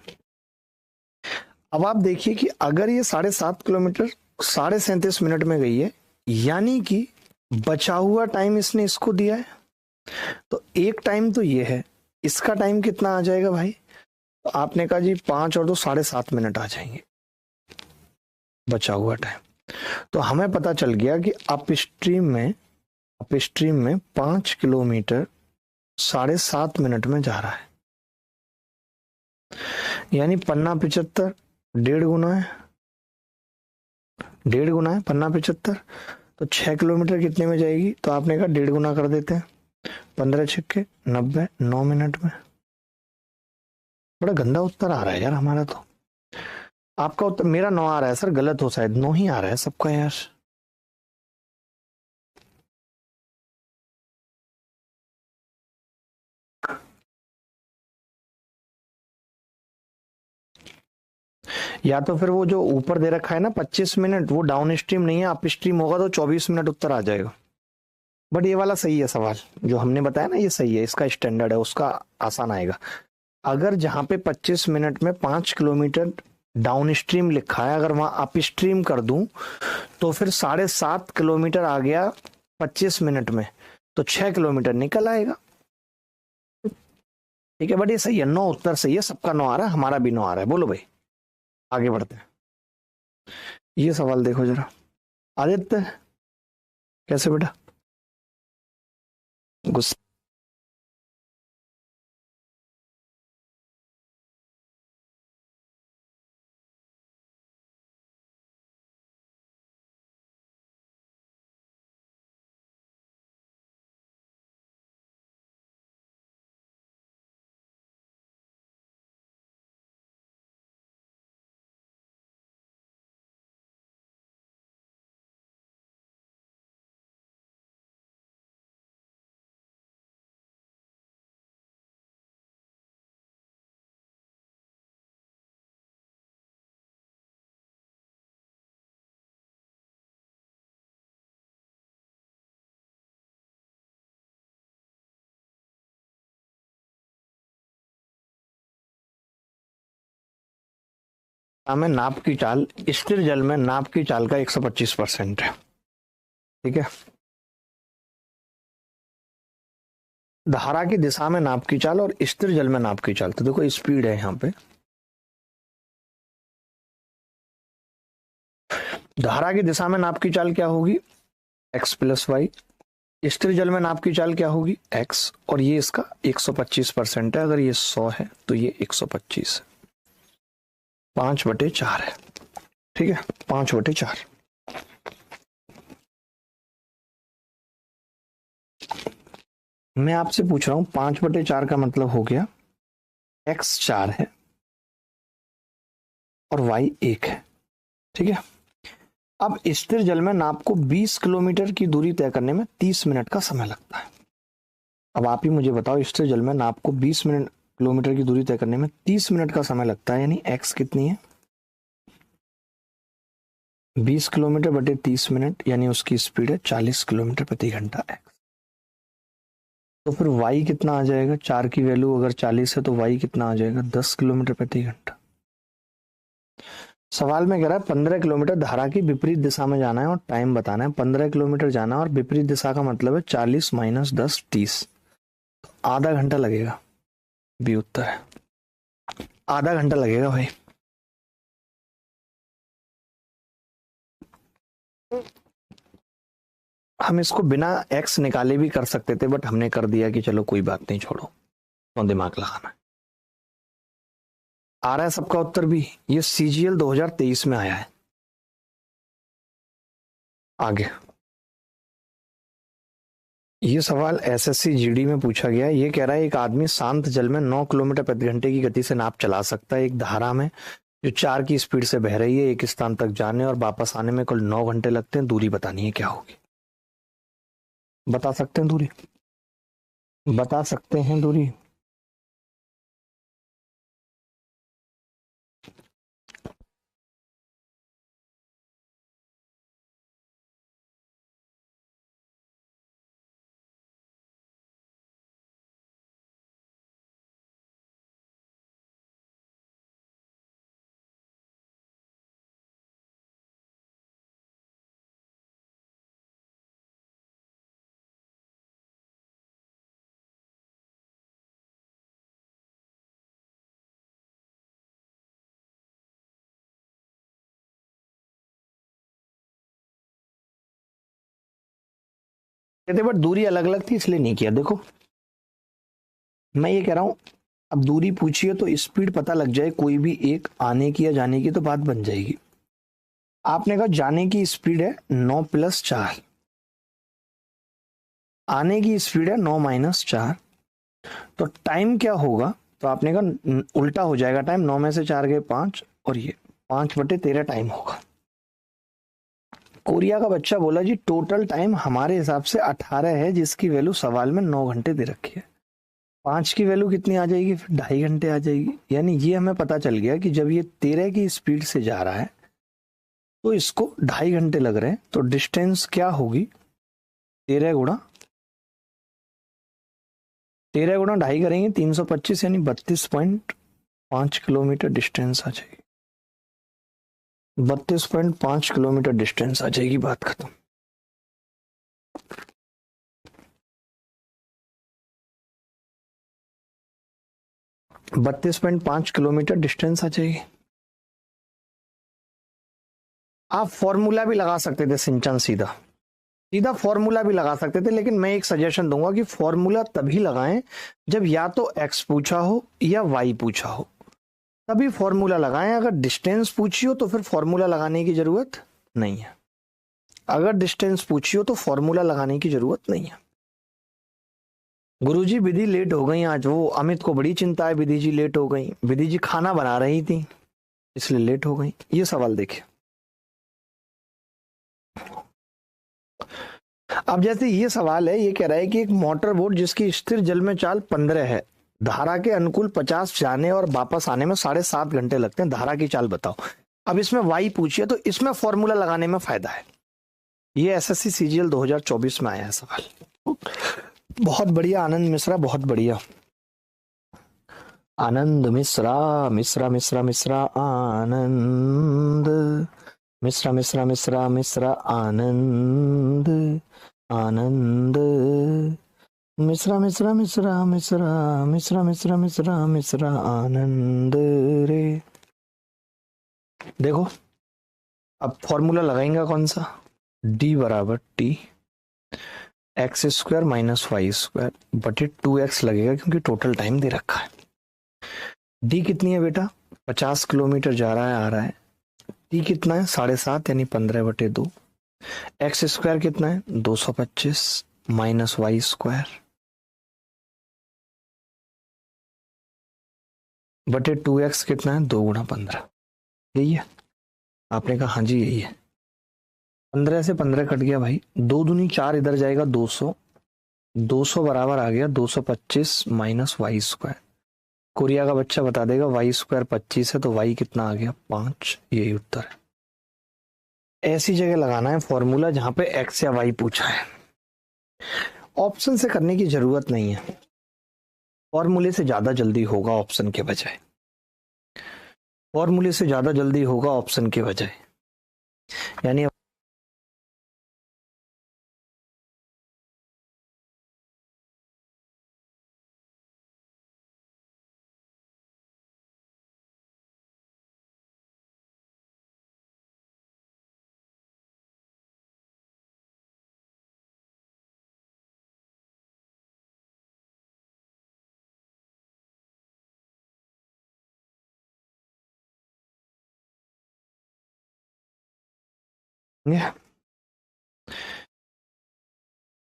अब आप देखिए कि अगर ये 7.5 किलोमीटर 37.5 मिनट में गई है, यानी कि बचा हुआ टाइम इसने इसको दिया है, तो एक टाइम तो ये है, इसका टाइम कितना आ जाएगा भाई? तो आपने कहा जी 5 और 2 7.5 मिनट आ जाएंगे बचा हुआ टाइम। तो हमें पता चल गया कि अप स्ट्रीम में 5 किलोमीटर 7.5 मिनट में जा रहा है, यानी पन्ना 75 1.5 गुना है, 1.5 गुना है पन्ना 75। तो 6 किलोमीटर कितने में जाएगी? तो आपने कहा 1.5 गुना कर देते हैं, 15 छक्के 90, 9 मिनट में। बड़ा गंदा उत्तर आ रहा है यार हमारा। तो आपका उत्तर, मेरा 9 आ रहा है सर, गलत हो शायद, 9 ही आ रहा है सबका यार। या तो फिर वो जो ऊपर दे रखा है ना 25 मिनट, वो डाउन स्ट्रीम नहीं है, अप स्ट्रीम होगा तो 24 मिनट उत्तर आ जाएगा। बट ये वाला सही है सवाल, जो हमने बताया ना, ये सही है, इसका स्टैंडर्ड है, उसका आसान आएगा। अगर जहां पे 25 मिनट में 5 किलोमीटर डाउन स्ट्रीम लिखा है, अगर वहां अप स्ट्रीम कर दूं तो फिर 7.5 किलोमीटर आ गया 25 मिनट में, तो 6 किलोमीटर निकल आएगा। ठीक है, बट ये सही है, 9 उत्तर सही है, सबका 9 आ रहा है, हमारा भी 9 आ रहा है। बोलो भाई, आगे बढ़ते हैं। ये सवाल देखो जरा, आदित्य कैसे बेटा? गुस्सा में नाप की चाल स्थिर जल में नाप की चाल का 125% है। ठीक है, धारा की दिशा में नाप की चाल और स्थिर जल में नाप की चाल, तो देखो स्पीड है यहाँ पे। धारा की दिशा में नाप की चाल क्या होगी, x प्लस वाई। स्थिर जल में नाप की चाल क्या होगी, x, और ये इसका 125% है। अगर ये 100 है तो ये 125 है, 5/4 है। ठीक है, 5/4। मैं आपसे पूछ रहा हूं 5/4 का मतलब हो गया x 4 है और y 1 है। ठीक है, अब स्थिर जल में नाप को 20 किलोमीटर की दूरी तय करने में 30 मिनट का समय लगता है। अब आप ही मुझे बताओ, स्थिर जल में नाप को 20 किलोमीटर की दूरी तय करने में 30 मिनट का समय लगता है, यानी x कितनी है, 20 किलोमीटर बटे 30 मिनट, यानी उसकी स्पीड है 40 किलोमीटर प्रति घंटा x। तो फिर y कितना आ जाएगा, 4 की वैल्यू अगर 40 है तो y कितना आ जाएगा, 10 किलोमीटर प्रति घंटा। सवाल में कह रहा है 15 किलोमीटर धारा की विपरीत दिशा में जाना है और टाइम बताना है। 15 किलोमीटर जाना और विपरीत दिशा का मतलब है 40 - 10 30, तो आधा घंटा लगेगा। बी उत्तर है, आधा घंटा लगेगा भाई। हम इसको बिना x निकाले भी कर सकते थे, बट हमने कर दिया कि चलो कोई बात नहीं, छोड़ो, तो दिमाग लगाना है। आ रहा है सबका उत्तर भी, ये CGL 2023 में आया है। आगे ये सवाल SSC GD में पूछा गया है। ये कह रहा है एक आदमी शांत जल में 9 किलोमीटर प्रति घंटे की गति से नाव चला सकता है। एक धारा में जो 4 की स्पीड से बह रही है, एक स्थान तक जाने और वापस आने में कुल 9 घंटे लगते हैं। दूरी बतानी है, क्या होगी, बता सकते हैं दूरी, बता सकते हैं दूरी। कहते बट दूरी अलग अलग थी इसलिए नहीं किया। देखो मैं ये कह रहा हूं, अब दूरी पूछिए तो स्पीड पता लग जाए, कोई भी एक आने की या जाने की तो बात बन जाएगी। आपने कहा जाने की स्पीड है 9 + 4, आने की स्पीड है 9 - 4, तो टाइम क्या होगा, तो आपने कहा उल्टा हो जाएगा टाइम, 9 में से 4 गए 5, और ये 5/13 टाइम होगा। कोरिया का बच्चा बोला जी टोटल टाइम हमारे हिसाब से 18 है, जिसकी वैल्यू सवाल में 9 घंटे दे रखी है। 5 की वैल्यू कितनी आ जाएगी, फिर 2.5 घंटे आ जाएगी। यानी ये हमें पता चल गया कि जब ये 13 की स्पीड से जा रहा है तो इसको 2.5 घंटे लग रहे हैं। तो डिस्टेंस क्या होगी, 13 गुणा 2.5 करेंगे 325, यानी 32.5 किलोमीटर डिस्टेंस आ जाएगी। 32.5 किलोमीटर डिस्टेंस आ जाएगी, बात खत्म। बत्तीस 32.5 किलोमीटर डिस्टेंस आ जाएगी। आप फॉर्मूला भी लगा सकते थे सिंचन, सीधा सीधा फॉर्मूला भी लगा सकते थे, लेकिन मैं एक सजेशन दूंगा कि फॉर्मूला तभी लगाएं जब या तो x पूछा हो या y पूछा हो, तभी फॉर्मूला लगाएं। अगर डिस्टेंस पूछी हो तो फिर फॉर्मूला लगाने की जरूरत नहीं है। अगर डिस्टेंस पूछी हो तो फॉर्मूला लगाने की जरूरत नहीं है। गुरुजी विधि लेट हो गई आज, वो अमित को बड़ी चिंता है, विधि जी लेट हो गई। विधि जी खाना बना रही थी इसलिए लेट हो गई। ये सवाल देखिए, अब जैसे ये सवाल है, ये कह रहा है कि एक मोटर बोट जिसकी स्थिर जल में चाल 15 है, धारा के अनुकूल 50 जाने और वापस आने में 7.5 घंटे लगते हैं, धारा की चाल बताओ। अब इसमें वाई पूछिए तो इसमें फॉर्मूला लगाने में फायदा है। ये SSC CGL 2024 में आया है सवाल। बहुत बढ़िया आनंद मिश्रा, बहुत बढ़िया। आनंद मिश्रा, मिश्रा मिश्रा मिश्रा आनंद, मिश्रा मिश्रा मिश्रा मिश्रा आनंद, आनंद, मिश्रा मिश्रा मिश्रा मिश्रा मिश्रा मिश्रा मिश्रा मिश्रा आनंद रे। देखो अब फॉर्मूला लगाएंगे कौन सा, d बराबर t x square minus y square बटे 2x लगेगा क्योंकि टोटल टाइम दे रखा है। d कितनी है बेटा, 50 किलोमीटर जा रहा है आ रहा है। t कितना है 7.5 यानी 15/2। एक्स स्क्वायर कितना है 225 माइनस वाई स्क्वायर बटे 2x कितना है 2 गुणा 15। यही है, आपने कहा हाँ जी यही है। 15 से 15 कट गया भाई, 2 दूनी 4 इधर जाएगा 200, 200 बराबर आ गया 225 माइनस वाई स्क्वायर। कोरिया का बच्चा बता देगा वाई स्क्वायर 25 है तो वाई कितना आ गया 5। यही उत्तर है। ऐसी जगह लगाना है फॉर्मूला जहां पे एक्स या वाई पूछा है। ऑप्शन से करने की जरूरत नहीं है, फॉर्मूले से ज्यादा जल्दी होगा ऑप्शन के बजाय, फॉर्मूले से ज्यादा जल्दी होगा ऑप्शन के बजाय। यानी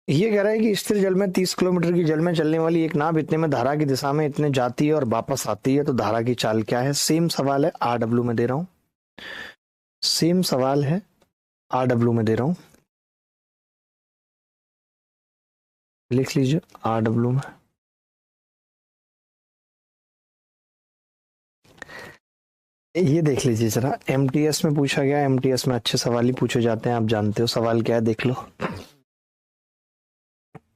ये कह रहा है कि स्थिर जल में 30 किलोमीटर की जल में चलने वाली एक नाव इतने में धारा की दिशा में इतने जाती है और वापस आती है तो धारा की चाल क्या है। सेम सवाल है, RW में दे रहा हूं, सेम सवाल है RW में दे रहा हूं, लिख लीजिए RW में। ये देख लीजिए जरा, MTS में पूछा गया, MTS में अच्छे सवाल ही पूछे जाते हैं, आप जानते हो सवाल क्या है, देख लो।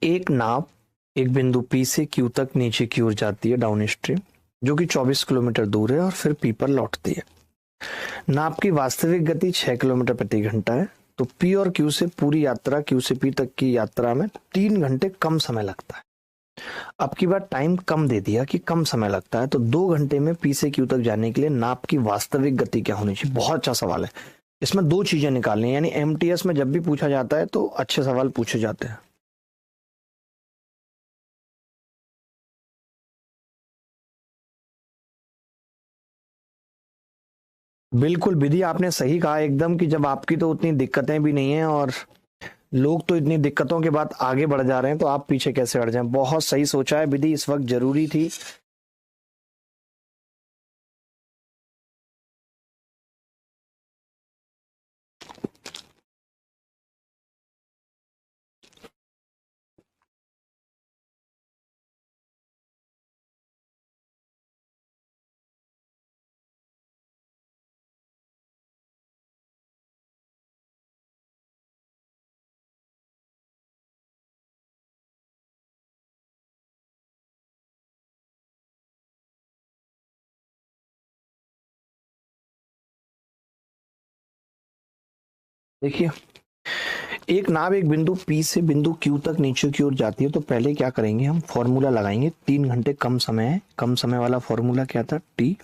एक नाव एक बिंदु P से Q तक नीचे की ओर जाती है डाउन स्ट्रीम, जो कि 24 किलोमीटर दूर है और फिर P पर लौटती है। नाव की वास्तविक गति 6 किलोमीटर प्रति घंटा है, तो P और Q से पूरी यात्रा Q से P तक की यात्रा में 3 घंटे कम समय लगता है। अब की बार टाइम कम दे दिया कि कम समय लगता है, तो 2 घंटे में P से Q तक जाने के लिए नाव की वास्तविक गति क्या होनी चाहिए। बहुत अच्छा सवाल है, इसमें 2 चीजें निकालनी है, यानी MTS में जब भी पूछा जाता है तो अच्छे सवाल पूछे जाते हैं। बिल्कुल विधि आपने सही कहा एकदम, कि जब आपकी तो उतनी दिक्कतें भी नहीं है और लोग तो इतनी दिक्कतों के बाद आगे बढ़ जा रहे हैं, तो आप पीछे कैसे हट जाएं। बहुत सही सोचा है, विधि इस वक्त जरूरी थी। देखिए, एक नाव एक बिंदु P से बिंदु Q तक नीचे की ओर जाती है, तो पहले क्या करेंगे, हम फॉर्मूला लगाएंगे। 3 घंटे कम समय है, कम समय वाला फॉर्मूला क्या था, T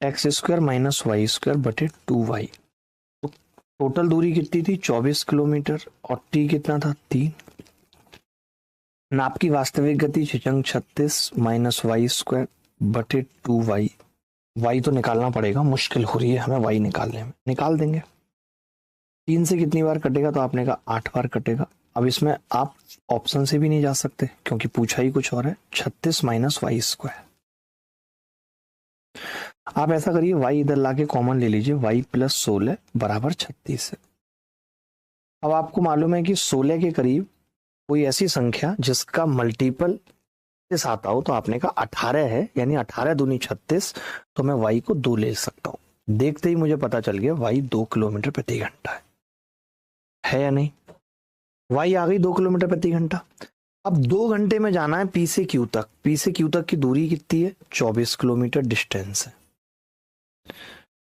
x square minus y square बटे 2y। तो टोटल दूरी कितनी थी 24 किलोमीटर और T कितना था 3। नाव की वास्तविक गति 36 माइनस वाई स्क्वायर बटे 2y। y तो निकालना पड़ेगा, मुश्किल हो रही है हमें y निकालने में, निकाल देंगे। 3 से कितनी बार कटेगा, तो आपने कहा 8 बार कटेगा। अब इसमें आप ऑप्शन से भी नहीं जा सकते क्योंकि पूछा ही कुछ और है, 36 माइनस वाई स्क्वायर। आप ऐसा करिए, y इधर लाके कॉमन ले लीजिए, y प्लस 16 बराबर 36 है। अब आपको मालूम है कि 16 के करीब कोई ऐसी संख्या जिसका मल्टीपल के आता हो, तो आपने कहा 18 है, यानी 18 दूनी 36, तो मैं y को 2 ले सकता हूं। देखते ही मुझे पता चल गया y 2 किलोमीटर प्रति घंटा है या नहीं। y आ गई 2 किलोमीटर प्रति घंटा। अब 2 घंटे में जाना है पी से क्यू तक। पी से क्यू तक की दूरी कितनी है? 24 किलोमीटर डिस्टेंस है।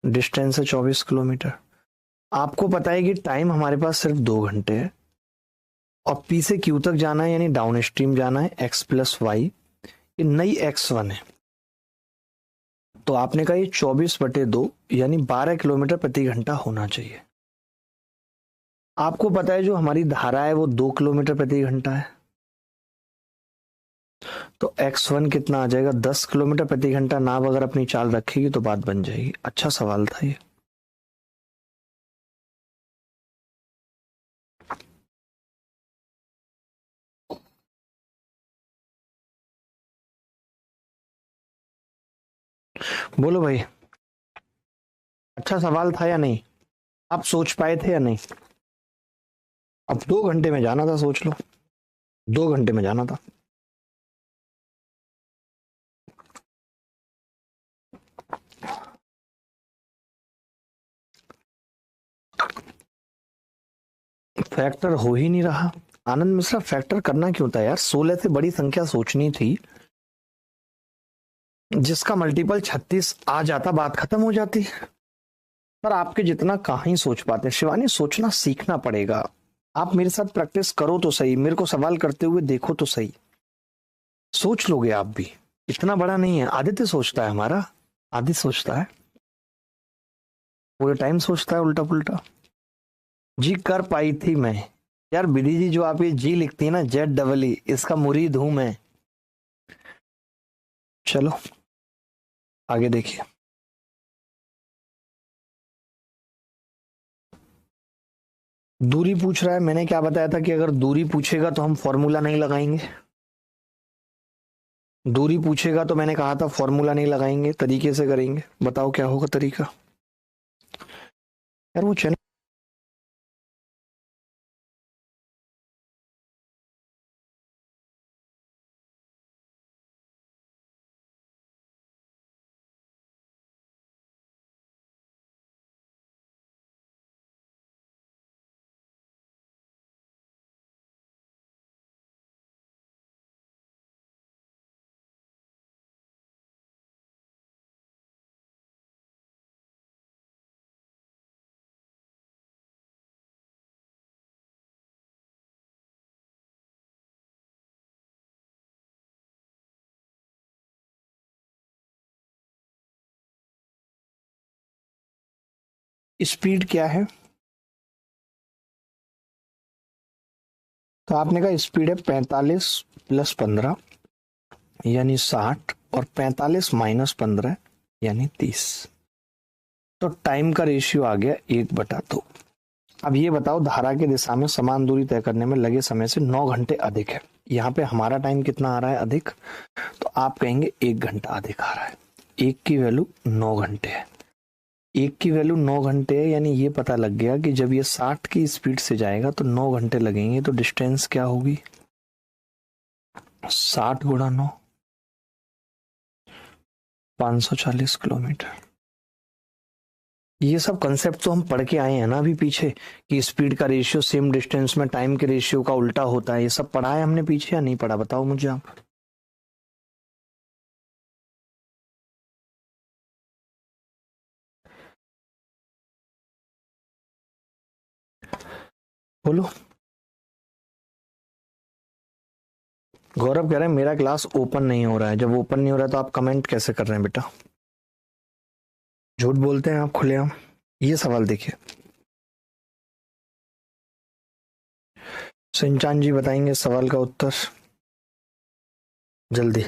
डिस्टेंस है 24 किलोमीटर। आपको पता है कि टाइम हमारे पास सिर्फ 2 घंटे है और पी से क्यू तक जाना है यानी डाउन स्ट्रीम जाना है एक्स प्लस वाई। ये नई x1 है। तो आपने कहा ये 24/2 यानी 12 किलोमीटर प्रति घंटा होना चाहिए। आपको पता है जो हमारी धारा है वो 2 किलोमीटर प्रति घंटा है। तो x1 कितना आ जाएगा? 10 किलोमीटर प्रति घंटा। नाव अगर अपनी चाल रखेगी तो बात बन जाएगी। अच्छा सवाल था ये। बोलो भाई, अच्छा सवाल था या नहीं? आप सोच पाए थे या नहीं? अब 2 घंटे में जाना था, सोच लो। 2 घंटे में जाना था। फैक्टर हो ही नहीं रहा। आनंद मिश्रा, फैक्टर करना क्यों था यार? 16 से बड़ी संख्या सोचनी थी जिसका मल्टीपल 36 आ जाता, बात खत्म हो जाती। पर आपके जितना कहाँ ही सोच पाते। शिवानी, सोचना सीखना पड़ेगा। आप मेरे साथ प्रैक्टिस करो तो सही, मेरे को सवाल करते हुए देखो तो सही। सोच लोगे आप भी। इतना बड़ा नहीं है। आदित्य सोचता है हमारा, आदित्य सोचता है, पूरे टाइम सोचता है उल्टा पुल्टा। जी कर पाई थी मैं। यार विधि जी, जो आप ये जी लिखती है ना, ZEE, इसका मुरीद हूं मैं। चलो आगे देखिए। दूरी पूछ रहा है। मैंने क्या बताया था कि अगर दूरी पूछेगा तो हम फॉर्मूला नहीं लगाएंगे। दूरी पूछेगा तो मैंने कहा था फॉर्मूला नहीं लगाएंगे, तरीके से करेंगे। बताओ क्या होगा तरीका? यार वो चैनल स्पीड क्या है? तो आपने कहा स्पीड है 45 + 15 यानी 60 और 45 - 15 यानी 30। तो टाइम का रेशियो आ गया 1/2। अब ये बताओ, धारा की दिशा में समान दूरी तय करने में लगे समय से 9 घंटे अधिक है। यहाँ पे हमारा टाइम कितना आ रहा है अधिक? तो आप कहेंगे 1 घंटा अधिक आ रहा है। एक की वैल्यू 9 घंटे है। एक की वैल्यू 9 घंटे है यानी ये पता लग गया कि जब ये 60 की स्पीड से जाएगा तो 9 घंटे लगेंगे। तो डिस्टेंस क्या होगी? 60 × 9, 540 किलोमीटर। ये सब कंसेप्ट तो हम पढ़ के आए हैं ना अभी पीछे, कि स्पीड का रेशियो सेम डिस्टेंस में टाइम के रेशियो का उल्टा होता है। ये सब पढ़ा है हमने पीछे या नहीं पढ़ा? बताओ मुझे आप। बोलो। गौरव कह रहे हैं मेरा क्लास ओपन नहीं हो रहा है। जब ओपन नहीं हो रहा है तो आप कमेंट कैसे कर रहे हैं बेटा? झूठ बोलते हैं आप खुलेआम। ये सवाल देखिए, सिंचान जी बताएंगे सवाल का उत्तर जल्दी।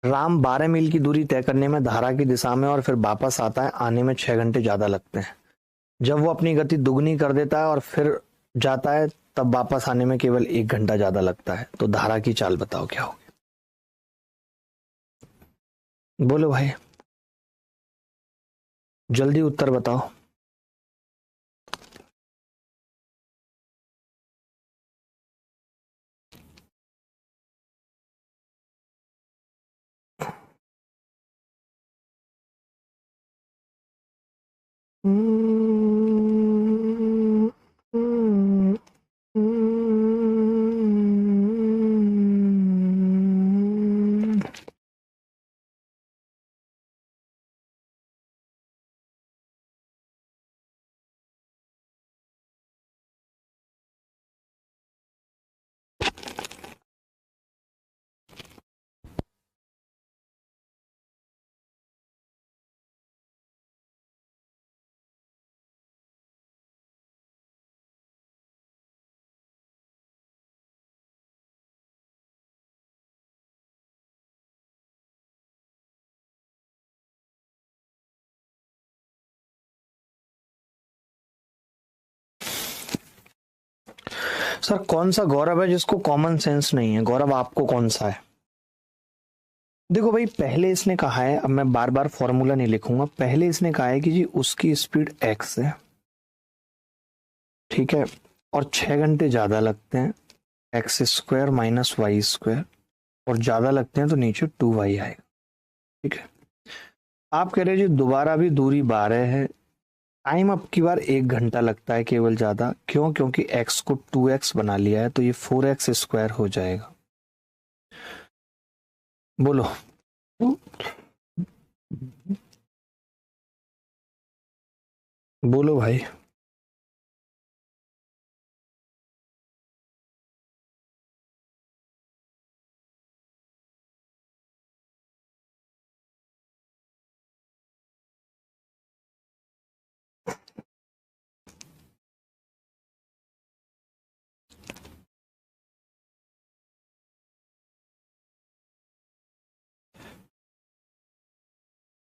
राम 12 मील की दूरी तय करने में धारा की दिशा में और फिर वापस आता है, आने में 6 घंटे ज्यादा लगते हैं। जब वो अपनी गति दुगनी कर देता है और फिर जाता है, तब वापस आने में केवल 1 घंटा ज्यादा लगता है। तो धारा की चाल बताओ क्या होगी? बोलो भाई, जल्दी उत्तर बताओ। सर कौन सा गौरव है जिसको कॉमन सेंस नहीं है? गौरव आपको कौन सा है? देखो भाई, पहले इसने कहा है, अब मैं बार बार फॉर्मूला नहीं लिखूंगा, पहले इसने कहा है कि जी उसकी स्पीड x है, ठीक है, और 6 घंटे ज्यादा लगते हैं, x² - y², और ज्यादा लगते हैं तो नीचे 2y आएगा, ठीक है। आप कह रहे जी दोबारा भी दूरी 12 है, टाइम अब की बार 1 घंटा लगता है केवल ज्यादा, क्यों? क्योंकि x को 2x बना लिया है, तो ये 4x² हो जाएगा। बोलो। बोलो भाई।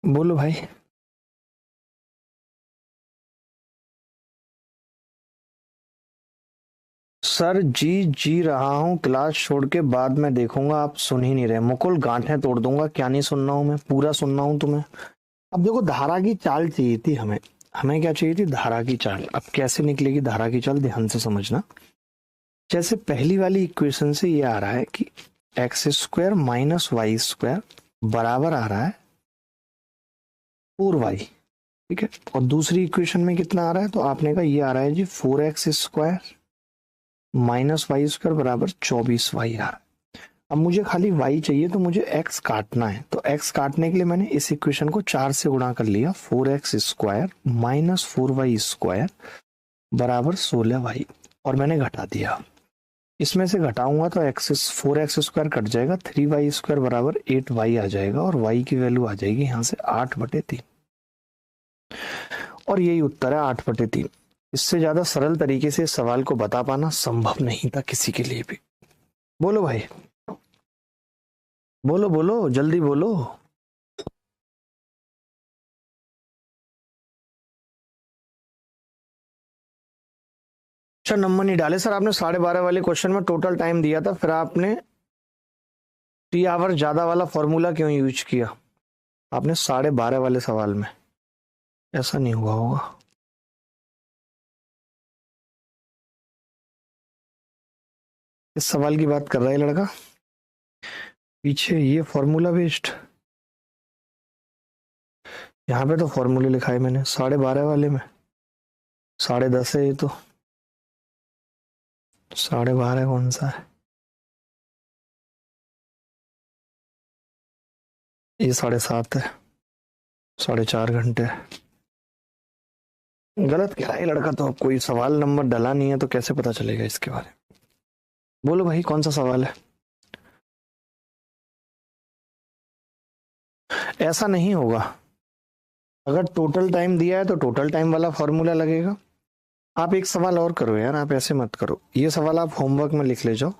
बोलो भाई। सर जी रहा हूँ, क्लास छोड़ के बाद में देखूंगा, आप सुन ही नहीं रहे। मुकुल गांठें तोड़ दूंगा, क्या नहीं सुनना हूं मैं, पूरा सुनना हूं तुम्हें। अब देखो, धारा की चाल चाहिए थी हमें, हमें क्या चाहिए थी? धारा की चाल। अब कैसे निकलेगी धारा की चाल, ध्यान से समझना। जैसे पहली वाली इक्वेशन से ये आ रहा है कि x² - y² बराबर आ रहा है 4y, ठीक है। और दूसरी इक्वेशन में कितना आ रहा है? तो आपने कहा ये आ रहा है जी 4x² - y² बराबर 24y आ रहा है। अब मुझे खाली y चाहिए, तो मुझे x काटना है, तो x काटने के लिए मैंने इस इक्वेशन को 4 से गुणा कर लिया, 4x² - 4y² बराबर 16y, और मैंने घटा दिया। इसमें से घटाऊंगा तो 4x² कट जाएगा, 3y² बराबर 8y आ जाएगा, और y की वैल्यू आ जाएगी यहाँ से 8/3, और यही उत्तर है 8/3। इससे ज्यादा सरल तरीके से इस सवाल को बता पाना संभव नहीं था किसी के लिए भी। बोलो भाई, बोलो बोलो, जल्दी बोलो। अच्छा, नंबर नहीं डाले सर आपने। 12:30 वाले क्वेश्चन में टोटल टाइम दिया था, फिर आपने 3 आवर ज्यादा वाला फॉर्मूला क्यों यूज किया? आपने 12:30 वाले सवाल में ऐसा नहीं हुआ होगा। इस सवाल की बात कर रहा है लड़का पीछे, ये फॉर्मूला बेस्ड। यहाँ पे तो फॉर्मूले लिखा है मैंने 12:30 वाले में, 10:30 है ये तो। 12:30 कौन सा है? ये 7:30 है, 4.5 घंटे है। गलत कह रहा है लड़का तो। अब कोई सवाल नंबर डला नहीं है तो कैसे पता चलेगा इसके बारे में? बोलो भाई, कौन सा सवाल है? ऐसा नहीं होगा। अगर टोटल टाइम दिया है तो टोटल टाइम वाला फॉर्मूला लगेगा। आप एक सवाल और करो यार, आप ऐसे मत करो। ये सवाल आप होमवर्क में लिख ले जाओ।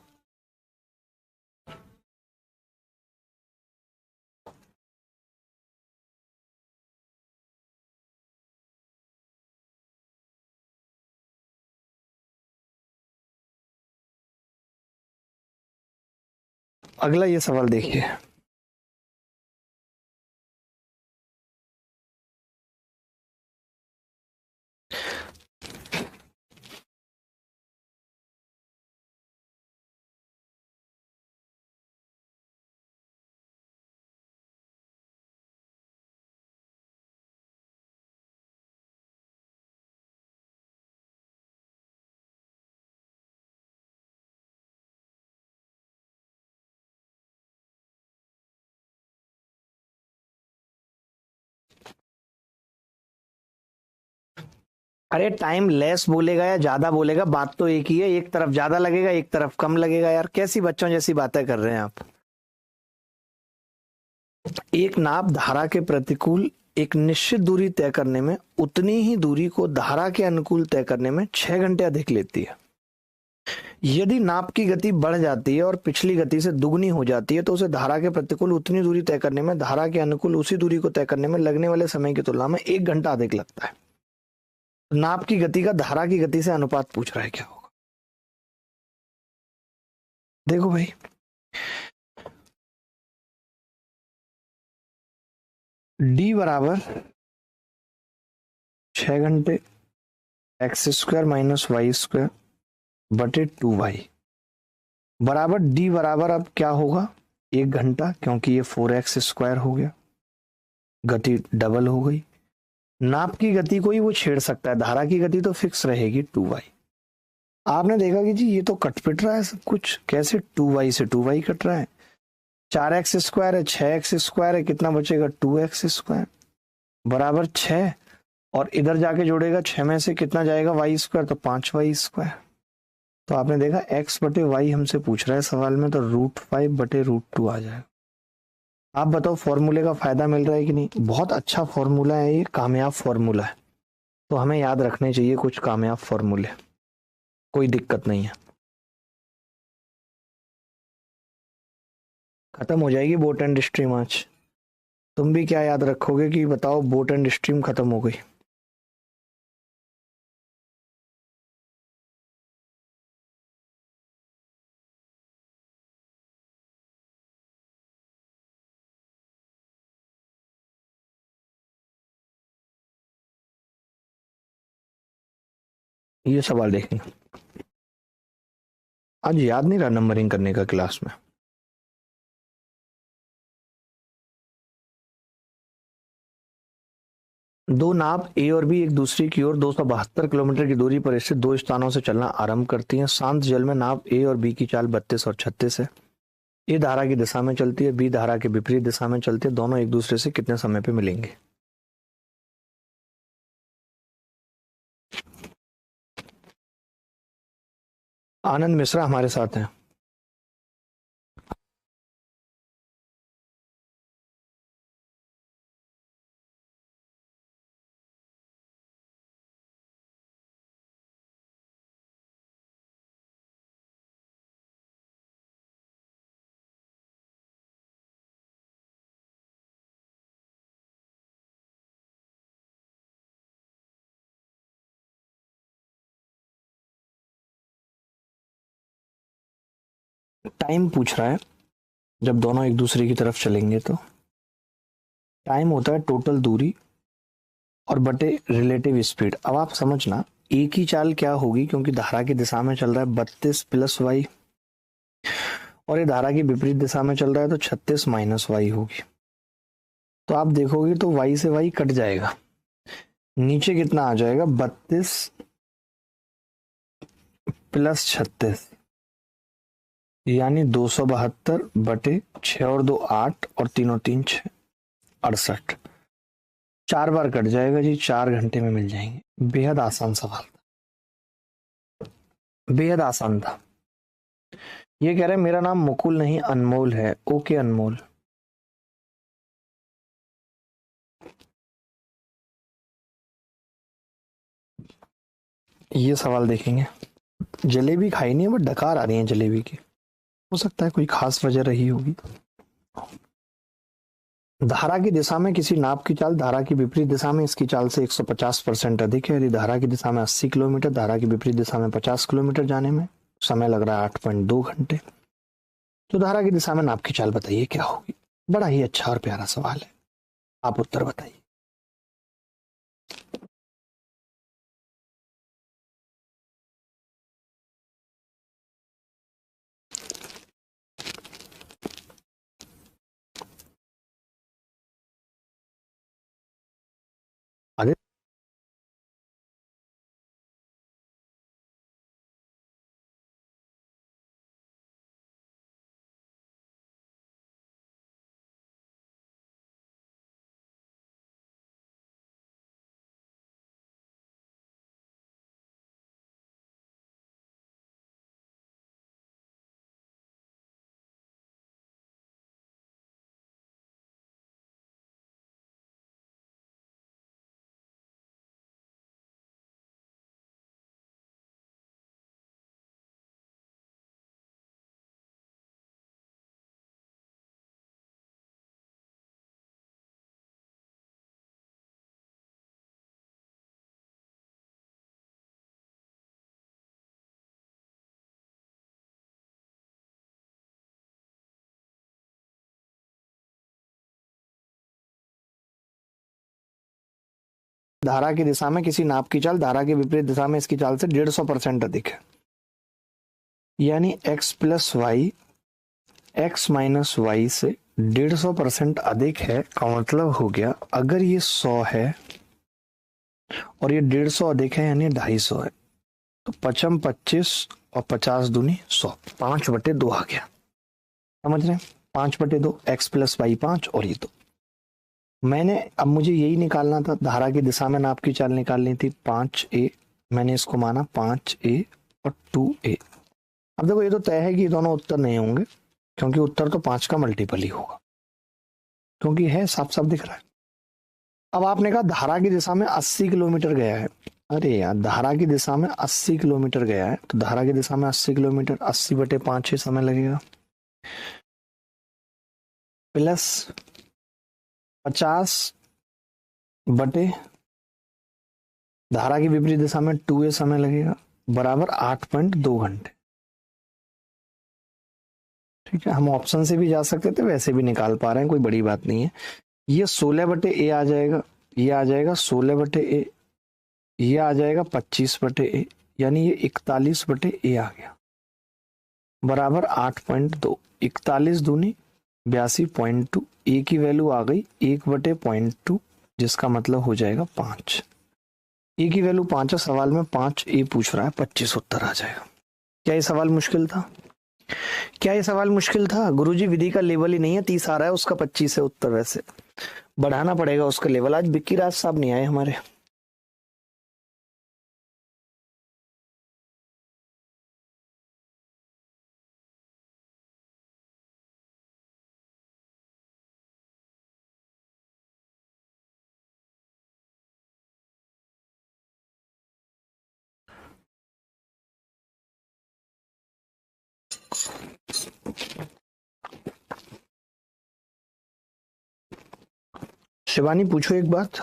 अगला ये सवाल देखिए। अरे टाइम लेस बोलेगा या ज्यादा बोलेगा, बात तो एक ही है। एक तरफ ज्यादा लगेगा, एक तरफ कम लगेगा। यार कैसी बच्चों जैसी बातें कर रहे हैं आप। एक नाप धारा के प्रतिकूल एक निश्चित दूरी तय करने में उतनी ही दूरी को धारा के अनुकूल तय करने में 6 घंटे अधिक लेती है। यदि नाप की गति बढ़ जाती है और पिछली गति से दुगनी हो जाती है, तो उसे धारा के प्रतिकूल उतनी दूरी तय करने में धारा के अनुकूल उसी दूरी को तय करने में लगने वाले समय की तुलना में 1 घंटा अधिक लगता है। नाप की गति का धारा की गति से अनुपात पूछ रहा है, क्या होगा? देखो भाई, डी बराबर 6 घंटे x square minus y square बटे 2y बराबर डी बराबर अब क्या होगा, 1 घंटा, क्योंकि ये 4x स्क्वायर हो गया, गति डबल हो गई। नाप की गति को ही वो छेड़ सकता है, धारा की गति तो फिक्स रहेगी 2y। आपने देखा कि जी ये तो कट पिट रहा है सब कुछ, कैसे 2y से 2y कट रहा है, 4x स्क्वायर है, 6x स्क्वायर है, कितना बचेगा 2x स्क्वायर बराबर 6, और इधर जाके जोड़ेगा 6 में से कितना जाएगा वाई स्क्वायर, तो 5y स्क्वायर। तो आपने देखा x बटे वाई हमसे पूछ रहा है सवाल में, तो √5 बटे √2 आ जाएगा। आप बताओ फॉर्मूले का फायदा मिल रहा है कि नहीं, बहुत अच्छा फॉर्मूला है ये, कामयाब फॉर्मूला है, तो हमें याद रखने चाहिए कुछ कामयाब फॉर्मूले, कोई दिक्कत नहीं है। खत्म हो जाएगी बोट एंड स्ट्रीम आज, तुम भी क्या याद रखोगे कि बताओ बोट एंड स्ट्रीम खत्म हो गई। ये सवाल देखेंगे, आज याद नहीं रहा नंबरिंग करने का क्लास में। दो नाव ए और बी एक दूसरे की ओर 272 किलोमीटर की दूरी पर स्थित दो स्थानों से चलना आरंभ करती हैं। शांत जल में नाव ए और बी की चाल 32 और 36 है। ए धारा की दिशा में चलती है, बी धारा के विपरीत दिशा में चलती है, दोनों एक दूसरे से कितने समय पे मिलेंगे। आनंद मिश्रा हमारे साथ हैं। टाइम पूछ रहा है, जब दोनों एक दूसरे की तरफ चलेंगे तो टाइम होता है टोटल दूरी और बटे रिलेटिव स्पीड। अब आप समझना ए की चाल क्या होगी, क्योंकि धारा की दिशा में चल रहा है 32 प्लस वाई, और ये धारा की विपरीत दिशा में चल रहा है तो 36 माइनस वाई होगी। तो आप देखोगे तो वाई से वाई कट जाएगा, नीचे कितना आ जाएगा 32 प्लस 36, यानी 272 बटे 6 और 2 8 और 3 और 3 6 68, 4 बार कट जाएगा जी, 4 घंटे में मिल जाएंगे। बेहद आसान सवाल था, बेहद आसान था। ये कह रहे हैं मेरा नाम मुकुल नहीं अनमोल है। ओके अनमोल, ये सवाल देखेंगे। जलेबी खाई नहीं है बट डकार आ रही है जलेबी की, हो सकता है कोई खास वजह रही होगी। धारा की दिशा में किसी नाव की चाल धारा की विपरीत दिशा में इसकी चाल से 150% अधिक है। यदि धारा की दिशा में 80 किलोमीटर, धारा की विपरीत दिशा में 50 किलोमीटर जाने में समय लग रहा है 8.2 घंटे, तो धारा की दिशा में नाव की चाल बताइए क्या होगी। बड़ा ही अच्छा और प्यारा सवाल है, आप उत्तर बताइए। अरे धारा की दिशा में किसी नाप की चाल धारा के विपरीत दिशा में इसकी चाल से 150% अधिक है, यानी x plus y x minus y से 150% अधिक है का मतलब हो गया अगर ये 100 है और ये 150 अधिक है यानी 250 है, तो 55 25 और 50 दूनी 100, 5/2 आ गया। समझ रहे हैं? 5/2 x प्लस वाई 5 और ये 2। मैंने अब मुझे यही निकालना था, धारा की दिशा में नाप की चाल निकालनी थी 5a, मैंने इसको माना 5a और 2a। अब देखो ये तो तय है कि ये दोनों उत्तर नहीं होंगे, क्योंकि उत्तर तो 5 का मल्टीपल ही होगा, क्योंकि है साफ साफ दिख रहा है। अब आपने कहा धारा की दिशा में 80 किलोमीटर गया है। अरे यार, धारा की दिशा में 80 किलोमीटर गया है, तो धारा की दिशा में 80 किलोमीटर 80/5 ही समय लगेगा, प्लस 50 बटे धारा की विपरीत दिशा में 2a समय लगेगा, बराबर 8.2 घंटे। ठीक है, हम ऑप्शन से भी जा सकते थे, वैसे भी निकाल पा रहे हैं, कोई बड़ी बात नहीं है। ये 16/a आ जाएगा, ये आ जाएगा 16/a, ये आ जाएगा 25/a, यानी ये 41/a आ गया, बराबर 8.2। 41 दूनी 82.2, a की वैल्यू आ गई 1/0.2, जिसका मतलब हो जाएगा 5। a की वैल्यू 5 है, सवाल में 5a पूछ रहा है, 25 उत्तर आ जाएगा। क्या ये सवाल मुश्किल था? क्या ये सवाल मुश्किल था? गुरुजी विधि का लेवल ही नहीं है, 30 आ रहा है, उसका 25 है उत्तर। वैसे बढ़ाना पड़ेगा उसका लेवल। आज बिक्की राज साहब नहीं आए हमारे। शिवानी पूछो एक बात।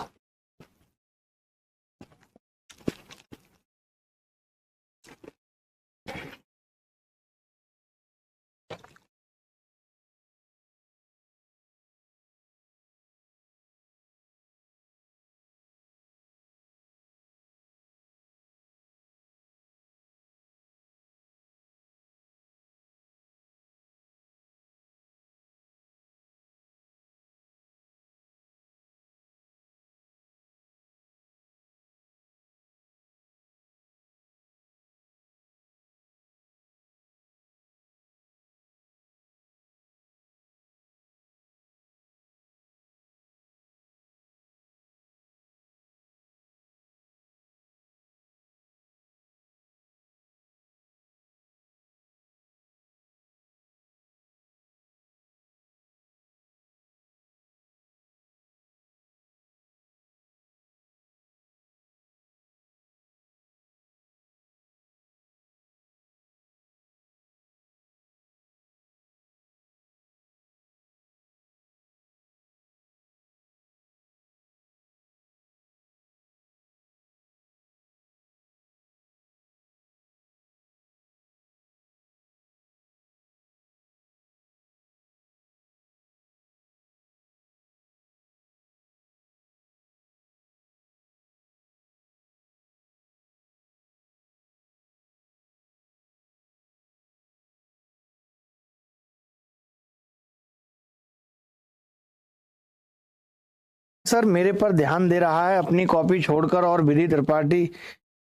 सर मेरे पर ध्यान दे रहा है अपनी कॉपी छोड़कर, और विधि त्रिपाठी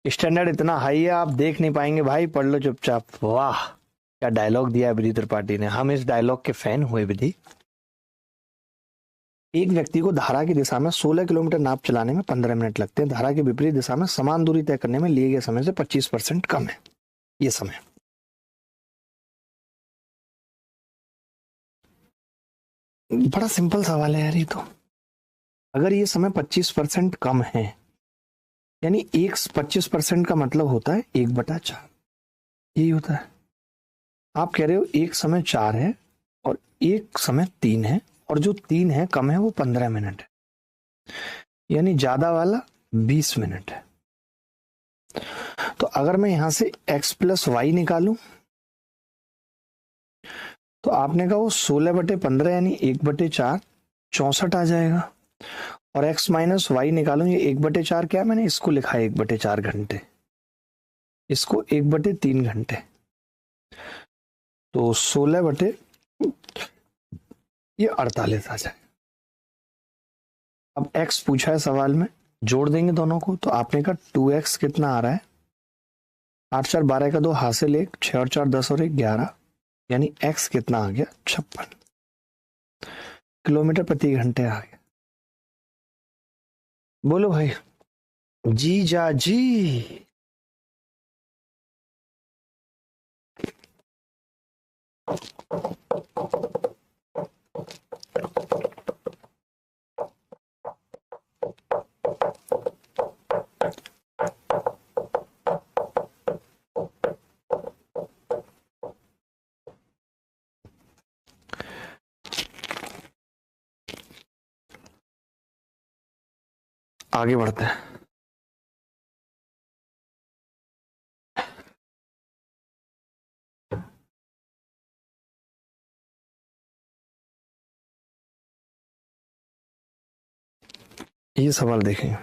स्टैंडर्ड इतना हाई है आप देख नहीं पाएंगे भाई, पढ़ लो चुपचाप। वाह क्या डायलॉग दिया है विधि त्रिपाठी ने, हम इस डायलॉग के फैन हुए। विधि, एक व्यक्ति को धारा की दिशा में 16 किलोमीटर नाव चलाने में 15 मिनट लगते हैं, धारा की विपरीत दिशा में समान दूरी तय करने में लिए गए समय से 25% कम है ये समय। बड़ा सिंपल सवाल है यार ये तो। अगर ये समय 25% कम है, यानी 25% का मतलब होता है 1/4, यही होता है। आप कह रहे हो एक समय 4 है और एक समय 3 है, और जो 3 है कम है वो 15 मिनट है, यानी ज्यादा वाला 20 मिनट है। तो अगर मैं यहां से x प्लस वाई निकालूं, तो आपने कहा वो 16/15 यानी 1/4 64 आ जाएगा। और x माइनस वाई निकालूं, ये 1/4 क्या है, मैंने इसको लिखा है 1/4 घंटे, इसको 1/3 घंटे, तो 16/48 आ जाए। अब x पूछा है सवाल में, जोड़ देंगे दोनों को, तो आपने कहा 2x कितना आ रहा है, 8 4 12 का 2 हासिल 1, 6 और 4 10 और 1 11, यानी x कितना आ गया 56 किलोमीटर प्रति घंटे आ गया। बोलो भाई जी जा जी। आगे बढ़ते हैं। ये सवाल देखें,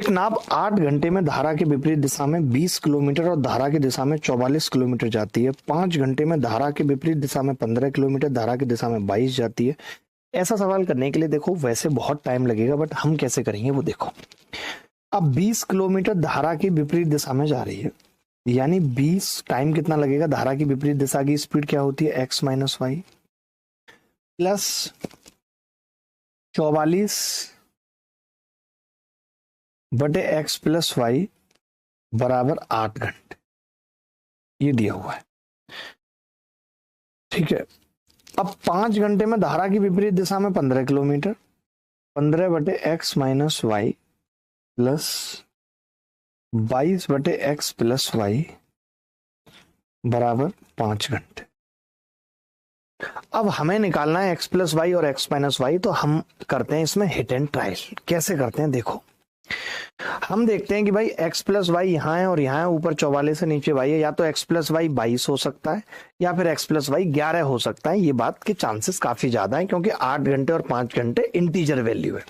एक नाव 8 घंटे में धारा के विपरीत दिशा में 20 किलोमीटर और धारा की दिशा में 44 किलोमीटर जाती है। 5 घंटे में धारा के विपरीत दिशा में 15 किलोमीटर, धारा की दिशा में 22 जाती है। ऐसा सवाल करने के लिए देखो वैसे बहुत टाइम लगेगा, बट हम कैसे करेंगे वो देखो। अब 20 किलोमीटर धारा की विपरीत दिशा में जा रही है, यानी 20 टाइम कितना लगेगा, धारा की विपरीत दिशा की स्पीड क्या होती है, x minus y plus 44/x plus y बराबर 8 घंटे, ये दिया हुआ है। ठीक है, अब 5 घंटे में धारा की विपरीत दिशा में 15 kilometre, 15/x minus y plus 22/x plus y बराबर 5 घंटे। अब हमें निकालना है x प्लस वाई और x माइनस वाई, तो हम करते हैं इसमें हिट एंड ट्रायल। कैसे करते हैं देखो, हम देखते हैं कि भाई x प्लस वाई यहाँ है और यहाँ है, ऊपर 44 से नीचे y है, या तो x प्लस वाई 22 हो सकता है या फिर x प्लस वाई 11 हो सकता है। ये बात के चांसेस काफी ज्यादा है क्योंकि 8 घंटे और 5 घंटे इंटीजर वैल्यू है।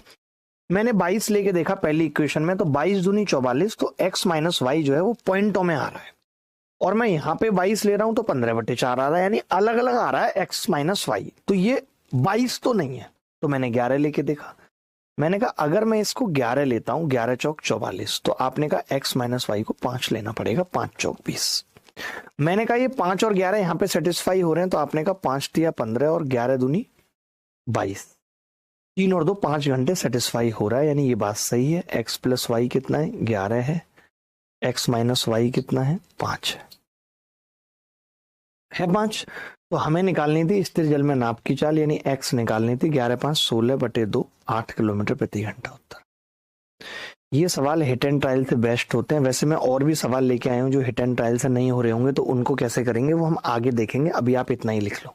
मैंने 22 लेके देखा पहली इक्वेशन में, तो 22 दूनी 44, तो x माइनस वाई जो है वो पॉइंटों में आ रहा है, और मैं यहाँ पे 22 ले रहा हूं तो 15/4 आ रहा है, यानी अलग अलग आ रहा है x माइनस वाई, तो ये 22 तो नहीं है। तो मैंने 11 लेके देखा, मैंने कहा अगर मैं इसको 11 लेता हूं, 11 चौक 44, तो आपने कहा x माइनस वाई को 5 लेना पड़ेगा, 5 चौक 20। मैंने कहा ये 5 और 11 यहाँ पे सेटिस्फाई हो रहे हैं, तो आपने कहा 5 तिया 15 और 11 दूनी 22, 3 और 2 5 घंटे सेटिस्फाई हो रहा है, यानी ये बात सही है। x प्लस वाई कितना है, 11 है, x माइनस वाई कितना है, 5 है 5। तो हमें निकालनी थी स्थिर जल में नाप की चाल, यानी x निकालनी थी, 11 5 16/2, 8 किलोमीटर प्रति घंटा उत्तर। ये सवाल हिट एंड ट्रायल से बेस्ट होते हैं। वैसे मैं और भी सवाल लेके आया हूं जो हिट एंड ट्रायल से नहीं हो रहे होंगे, तो उनको कैसे करेंगे वो हम आगे देखेंगे, अभी आप इतना ही लिख लो।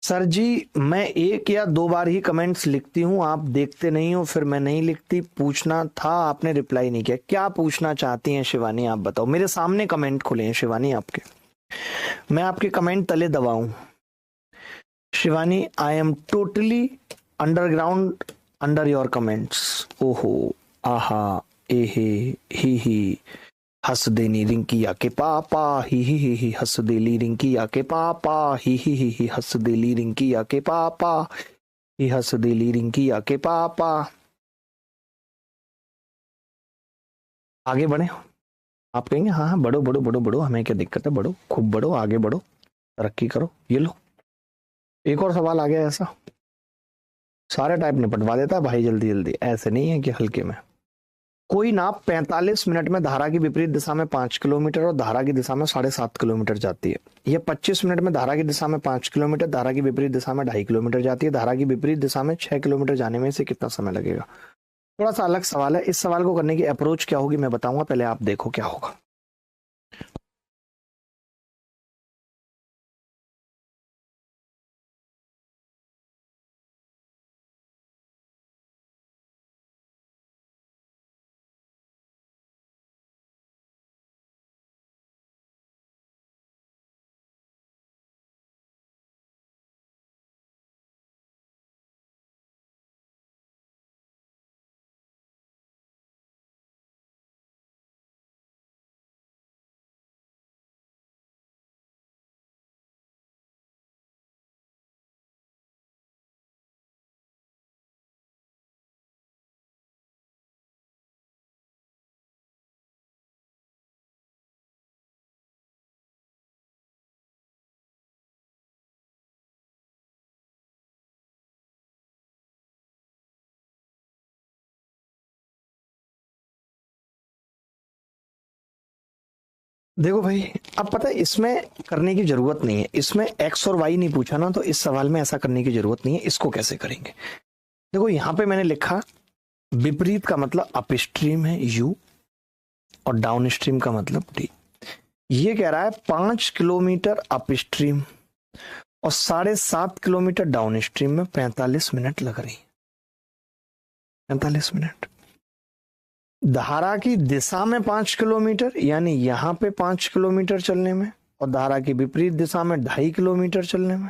सर जी मैं 1 या 2 बार ही कमेंट्स लिखती हूँ, आप देखते नहीं हो, फिर मैं नहीं लिखती। पूछना था आपने रिप्लाई नहीं किया, क्या पूछना चाहती हैं शिवानी आप बताओ। मेरे सामने कमेंट खुले हैं शिवानी आपके, मैं आपके कमेंट तले दबाऊं। Shivani I am totally underground under your comments. ओहो आहा एहे ही हंस देनी रिंकिया के पापा ही हंस देली रिंकिया के पापा ही हंस देली रिंकिया के पापा ही हंस देली रिंकिया के पापा। आगे बढ़े, आप कहेंगे हाँ हाँ बढ़ो बढ़ो बढ़ो बढ़ो, हमें क्या दिक्कत है, बढ़ो खूब बढ़ो, आगे बढ़ो, तरक्की करो। ये लो एक और सवाल आ गया ऐसा, सारे टाइप निपटवा देता है भाई जल्दी जल्दी, ऐसे नहीं है कि हल्के में। कोई नाव 45 मिनट में धारा की विपरीत दिशा में 5 किलोमीटर और धारा की दिशा में 7.5 किलोमीटर जाती है। यह 25 मिनट में धारा की दिशा में 5 किलोमीटर, धारा की विपरीत दिशा में 2.5 किलोमीटर जाती है। धारा की विपरीत दिशा में 6 किलोमीटर जाने में से कितना समय लगेगा। थोड़ा सा अलग सवाल है, इस सवाल को करने की अप्रोच क्या होगी मैं बताऊंगा, पहले आप देखो क्या होगा। देखो भाई, अब पता है इसमें करने की जरूरत नहीं है, इसमें एक्स और वाई नहीं पूछा ना, तो इस सवाल में ऐसा करने की जरूरत नहीं है। इसको कैसे करेंगे, देखो यहां पे मैंने लिखा विपरीत का मतलब अपस्ट्रीम है यू और डाउन स्ट्रीम का मतलब डी। ये कह रहा है 5 किलोमीटर अपस्ट्रीम और 7.5 किलोमीटर डाउन स्ट्रीम में 45 मिनट लग रही है। 45 मिनट। धारा की दिशा में 5 किलोमीटर, यानी यहां पे 5 किलोमीटर चलने में, और धारा की विपरीत दिशा में 2.5 किलोमीटर चलने में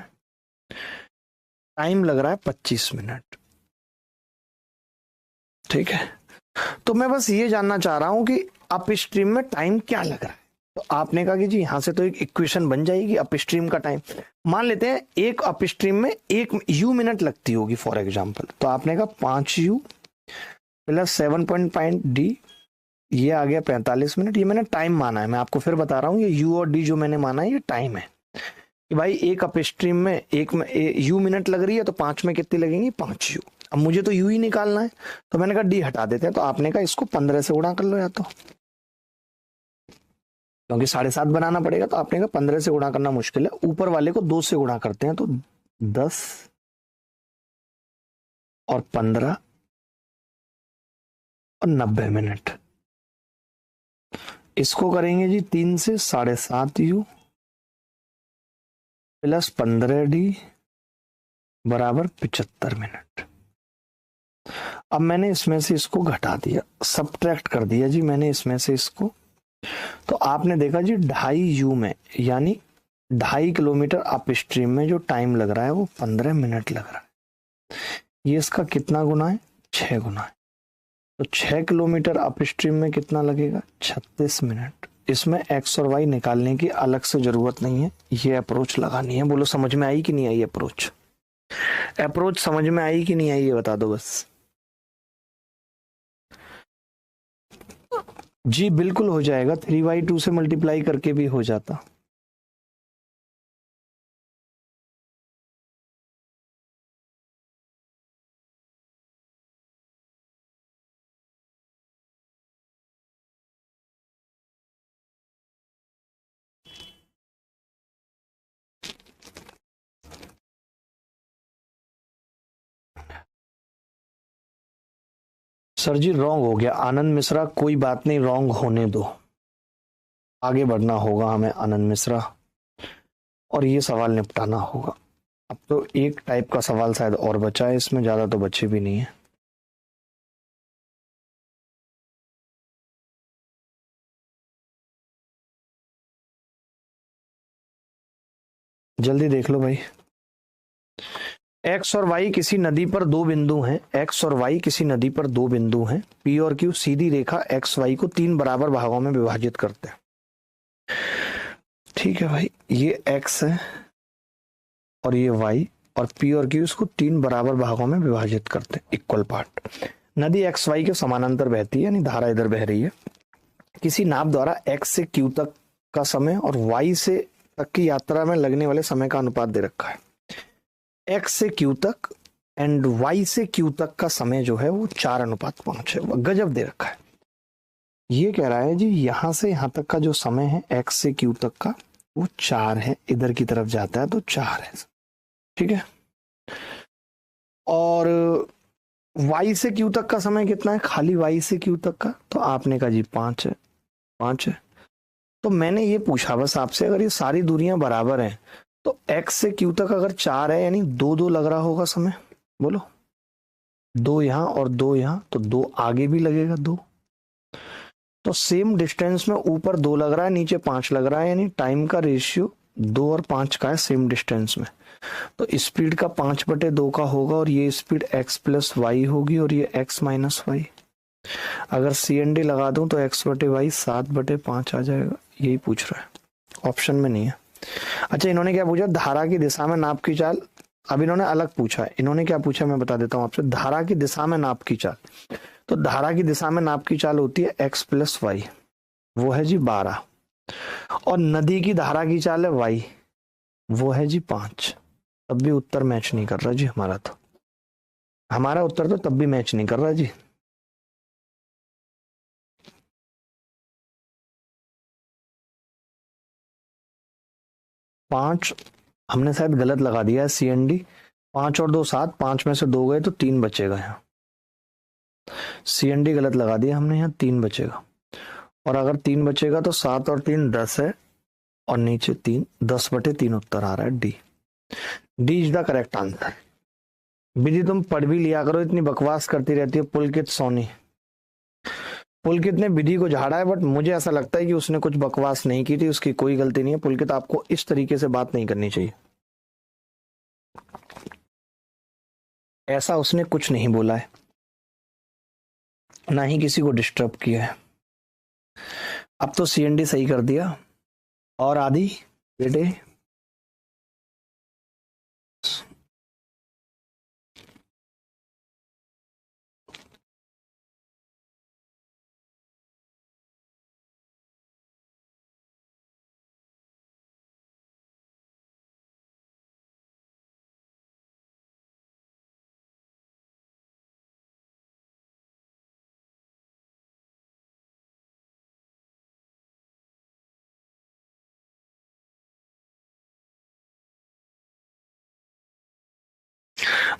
टाइम लग रहा है 25 मिनट। ठीक है, तो मैं बस ये जानना चाह रहा हूं कि अप स्ट्रीम में टाइम क्या लग रहा है। तो आपने कहा कि जी यहां से तो एक इक्वेशन बन जाएगी अप स्ट्रीम का टाइम। मान लेते हैं एक अप स्ट्रीम में 1 मिनट लगती होगी फॉर एग्जाम्पल, तो आपने कहा 5u प्लस 7.5d, ये आ गया 45 मिनट। ये मैंने टाइम माना है, मैं आपको फिर बता रहा हूँ ये u और d जो मैंने माना है ये टाइम है कि भाई एक अप स्ट्रीम में u मिनट लग रही है, तो 5 में कितनी लगेंगी 5u। अब मुझे तो u ही निकालना है, तो मैंने कहा d हटा देते हैं, तो आपने कहा इसको 15 से गुणा कर लो, या तो क्योंकि 7.5 बनाना पड़ेगा, तो आपने कहा 15 से गुणा करना मुश्किल है, ऊपर वाले को 2 से गुणा करते हैं, तो 10 और 15 और 90 मिनट। इसको करेंगे जी 3 से 7.5u प्लस 15d बराबर 75 मिनट। अब मैंने इसमें से इसको घटा दिया, सबट्रैक्ट कर दिया जी मैंने इसमें से इसको, तो आपने देखा जी 2.5u में यानी 2.5 किलोमीटर अप स्ट्रीम में जो टाइम लग रहा है वो 15 मिनट लग रहा है। ये इसका कितना गुना है, 6 गुना है, तो 6 किलोमीटर अप स्ट्रीम में कितना लगेगा 36 मिनट। इसमें एक्स और वाई निकालने की अलग से जरूरत नहीं है, ये अप्रोच लगानी है। बोलो समझ में आई कि नहीं आई अप्रोच? अप्रोच समझ में आई कि नहीं आई ये बता दो बस। जी बिल्कुल हो जाएगा, 3/2 से मल्टीप्लाई करके भी हो जाता। सर जी रॉन्ग हो गया आनंद मिश्रा, कोई बात नहीं, रॉन्ग होने दो, आगे बढ़ना होगा हमें आनंद मिश्रा, और ये सवाल निपटाना होगा। अब तो एक टाइप का सवाल शायद और बचा है, इसमें ज्यादा तो बचे भी नहीं है। जल्दी देख लो भाई। एक्स और वाई किसी नदी पर दो बिंदु हैं, एक्स और वाई किसी नदी पर दो बिंदु हैं, पी और क्यू सीधी रेखा एक्स वाई को 3 बराबर भागों में विभाजित करते हैं। ठीक है भाई, ये एक्स है और ये वाई, और पी और क्यू इसको 3 बराबर भागों में विभाजित करते हैं, इक्वल पार्ट। नदी एक्स वाई के समानांतर बहती है, यानी धारा इधर बह रही है। किसी नाव द्वारा एक्स से क्यू तक का समय और वाई से तक की यात्रा में लगने वाले समय का अनुपात दे रखा है। एक्स से क्यू तक एंड वाई से क्यू तक का समय जो है वो 4:5 है, गजब दे रखा है। ये कह रहा है जी यहां से यहां तक का जो समय है एक्स से क्यू तक का वो 4 है, इधर की तरफ जाता है तो 4 है। ठीक है, और y से q तक का समय कितना है, खाली y से q तक का, तो आपने कहा जी 5 है, 5 है। तो मैंने ये पूछा बस आपसे, अगर ये सारी दूरियां बराबर हैं तो x से q तक अगर 4 है यानी 2 2 लग रहा होगा समय, बोलो 2 यहां और 2 यहां, तो 2 आगे भी लगेगा 2। तो सेम डिस्टेंस में ऊपर 2 लग रहा है, नीचे 5 लग रहा है, यानी टाइम का रेशियो 2 और 5 का है सेम डिस्टेंस में। तो स्पीड का 5/2 का होगा और ये स्पीड x प्लस वाई होगी और ये x माइनस वाई। अगर CND लगा दूं तो x/y 7/5 आ जाएगा, यही पूछ रहा है, ऑप्शन में नहीं है। अच्छा, इन्होंने क्या पूछा, धारा की दिशा में नाप की चाल। अब इन्होंने अलग पूछा है, इन्होंने क्या पूछा मैं बता देता हूं आपसे, धारा की दिशा में नाप की चाल। तो धारा की दिशा में नाप की चाल होती है x प्लस वाई, वो है जी 12, और नदी की धारा की चाल है y, वो है जी 5। तब भी उत्तर मैच नहीं कर रहा जी हमारा, तो हमारा उत्तर तो तब भी मैच नहीं कर रहा जी। पांच हमने शायद गलत लगा दिया है CND, 5 और 2 7, 5 में से 2 गए तो 3 बचेगा, यहाँ CND गलत लगा दिया हमने, यहाँ 3 बचेगा। और अगर 3 बचेगा तो 7 और 3 10 है, और नीचे 3, 10/3 उत्तर आ रहा है D. D is the correct answer. Vidhi तुम पढ़ भी लिया करो, इतनी बकवास करती रहती है। पुलकित सोनी, पुलकित ने विधि को झाड़ा है, बट मुझे ऐसा लगता है कि उसने कुछ बकवास नहीं की थी, उसकी कोई गलती नहीं है। पुलकित, आपको इस तरीके से बात नहीं करनी चाहिए, ऐसा उसने कुछ नहीं बोला है, ना ही किसी को डिस्टर्ब किया है। अब तो CND सही कर दिया। और आदि बेटे,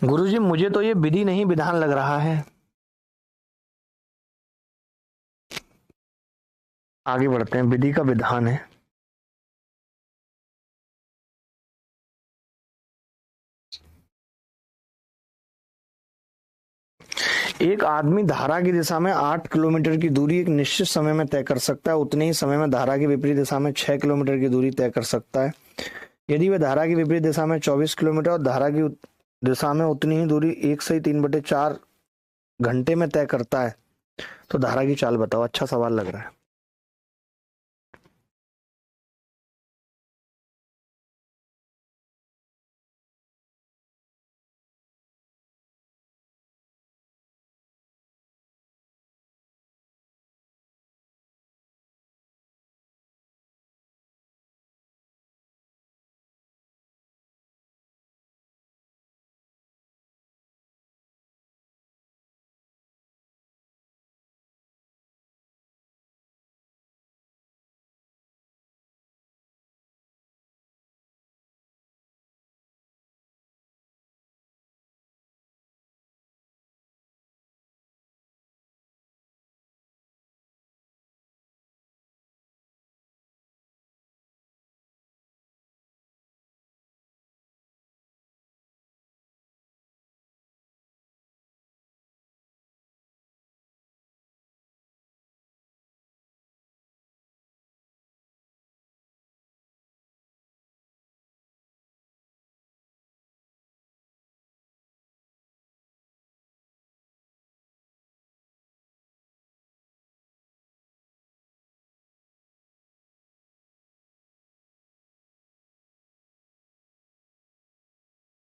गुरुजी मुझे तो ये विधि नहीं विधान लग रहा है। आगे बढ़ते हैं, विधि का विधान है। एक आदमी धारा की दिशा में 8 किलोमीटर की दूरी एक निश्चित समय में तय कर सकता है, उतने ही समय में धारा की विपरीत दिशा में 6 किलोमीटर की दूरी तय कर सकता है। यदि वह धारा की विपरीत दिशा में 24 किलोमीटर और धारा की दिशा में उतनी ही दूरी 1 से 3/4 घंटे में तय करता है, तो धारा की चाल बताओ। अच्छा सवाल लग रहा है।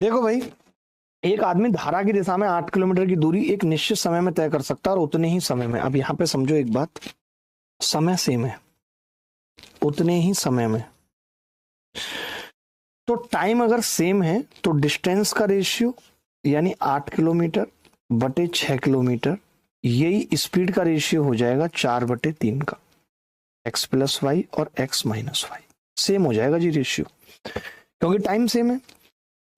देखो भाई, एक आदमी धारा की दिशा में 8 किलोमीटर की दूरी एक निश्चित समय में तय कर सकता है और उतने ही समय में, अब यहां पे समझो एक बात, समय सेम है, उतने ही समय में, तो टाइम अगर सेम है तो डिस्टेंस का रेशियो यानी 8 किलोमीटर बटे 6 किलोमीटर, यही स्पीड का रेशियो हो जाएगा 4/3 का, x प्लस वाई और x माइनस वाई सेम हो जाएगा जी रेशियो, क्योंकि टाइम सेम है।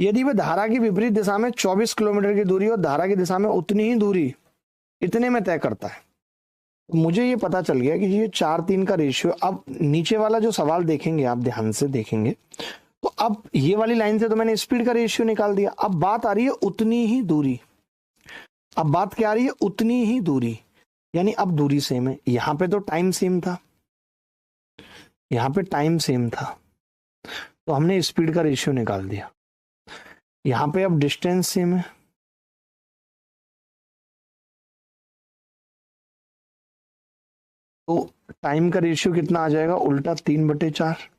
यदि वह धारा की विपरीत दिशा में 24 किलोमीटर की दूरी और धारा की दिशा में उतनी ही दूरी इतने में तय करता है, तो मुझे ये पता चल गया कि ये 4:3 का रेशियो। अब नीचे वाला जो सवाल देखेंगे, आप ध्यान से देखेंगे, तो अब ये वाली लाइन से तो मैंने स्पीड का रेशियो निकाल दिया। अब बात आ रही है उतनी ही दूरी। अब बात क्या आ रही है? उतनी ही दूरी, यानी अब दूरी सेम है। यहां पे तो टाइम सेम था, यहां पे टाइम सेम था, तो हमने स्पीड का रेशियो निकाल दिया। यहां पे अब डिस्टेंस सेम है, तो टाइम का रेशियो कितना आ जाएगा? उल्टा 3/4।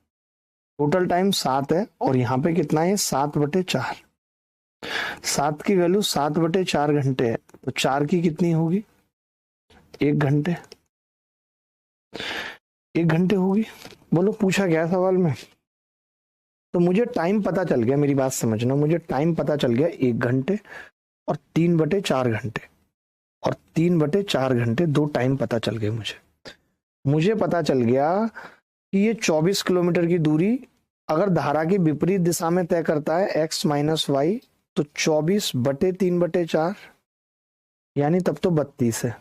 टोटल टाइम 7 है और यहाँ पे कितना है? 7/4। 7 की वैल्यू 7/4 घंटे है, तो 4 की कितनी होगी? 1 घंटे। 1 घंटे होगी। बोलो पूछा गया सवाल में। तो मुझे टाइम पता चल गया, मेरी बात समझना, मुझे टाइम पता चल गया 1 घंटे और 3/4 घंटे, और 3/4 घंटे, दो टाइम पता चल गए मुझे पता चल गया कि ये 24 किलोमीटर की दूरी अगर धारा की विपरीत दिशा में तय करता है x - y, तो 24/3/4, यानी तब तो 32 है।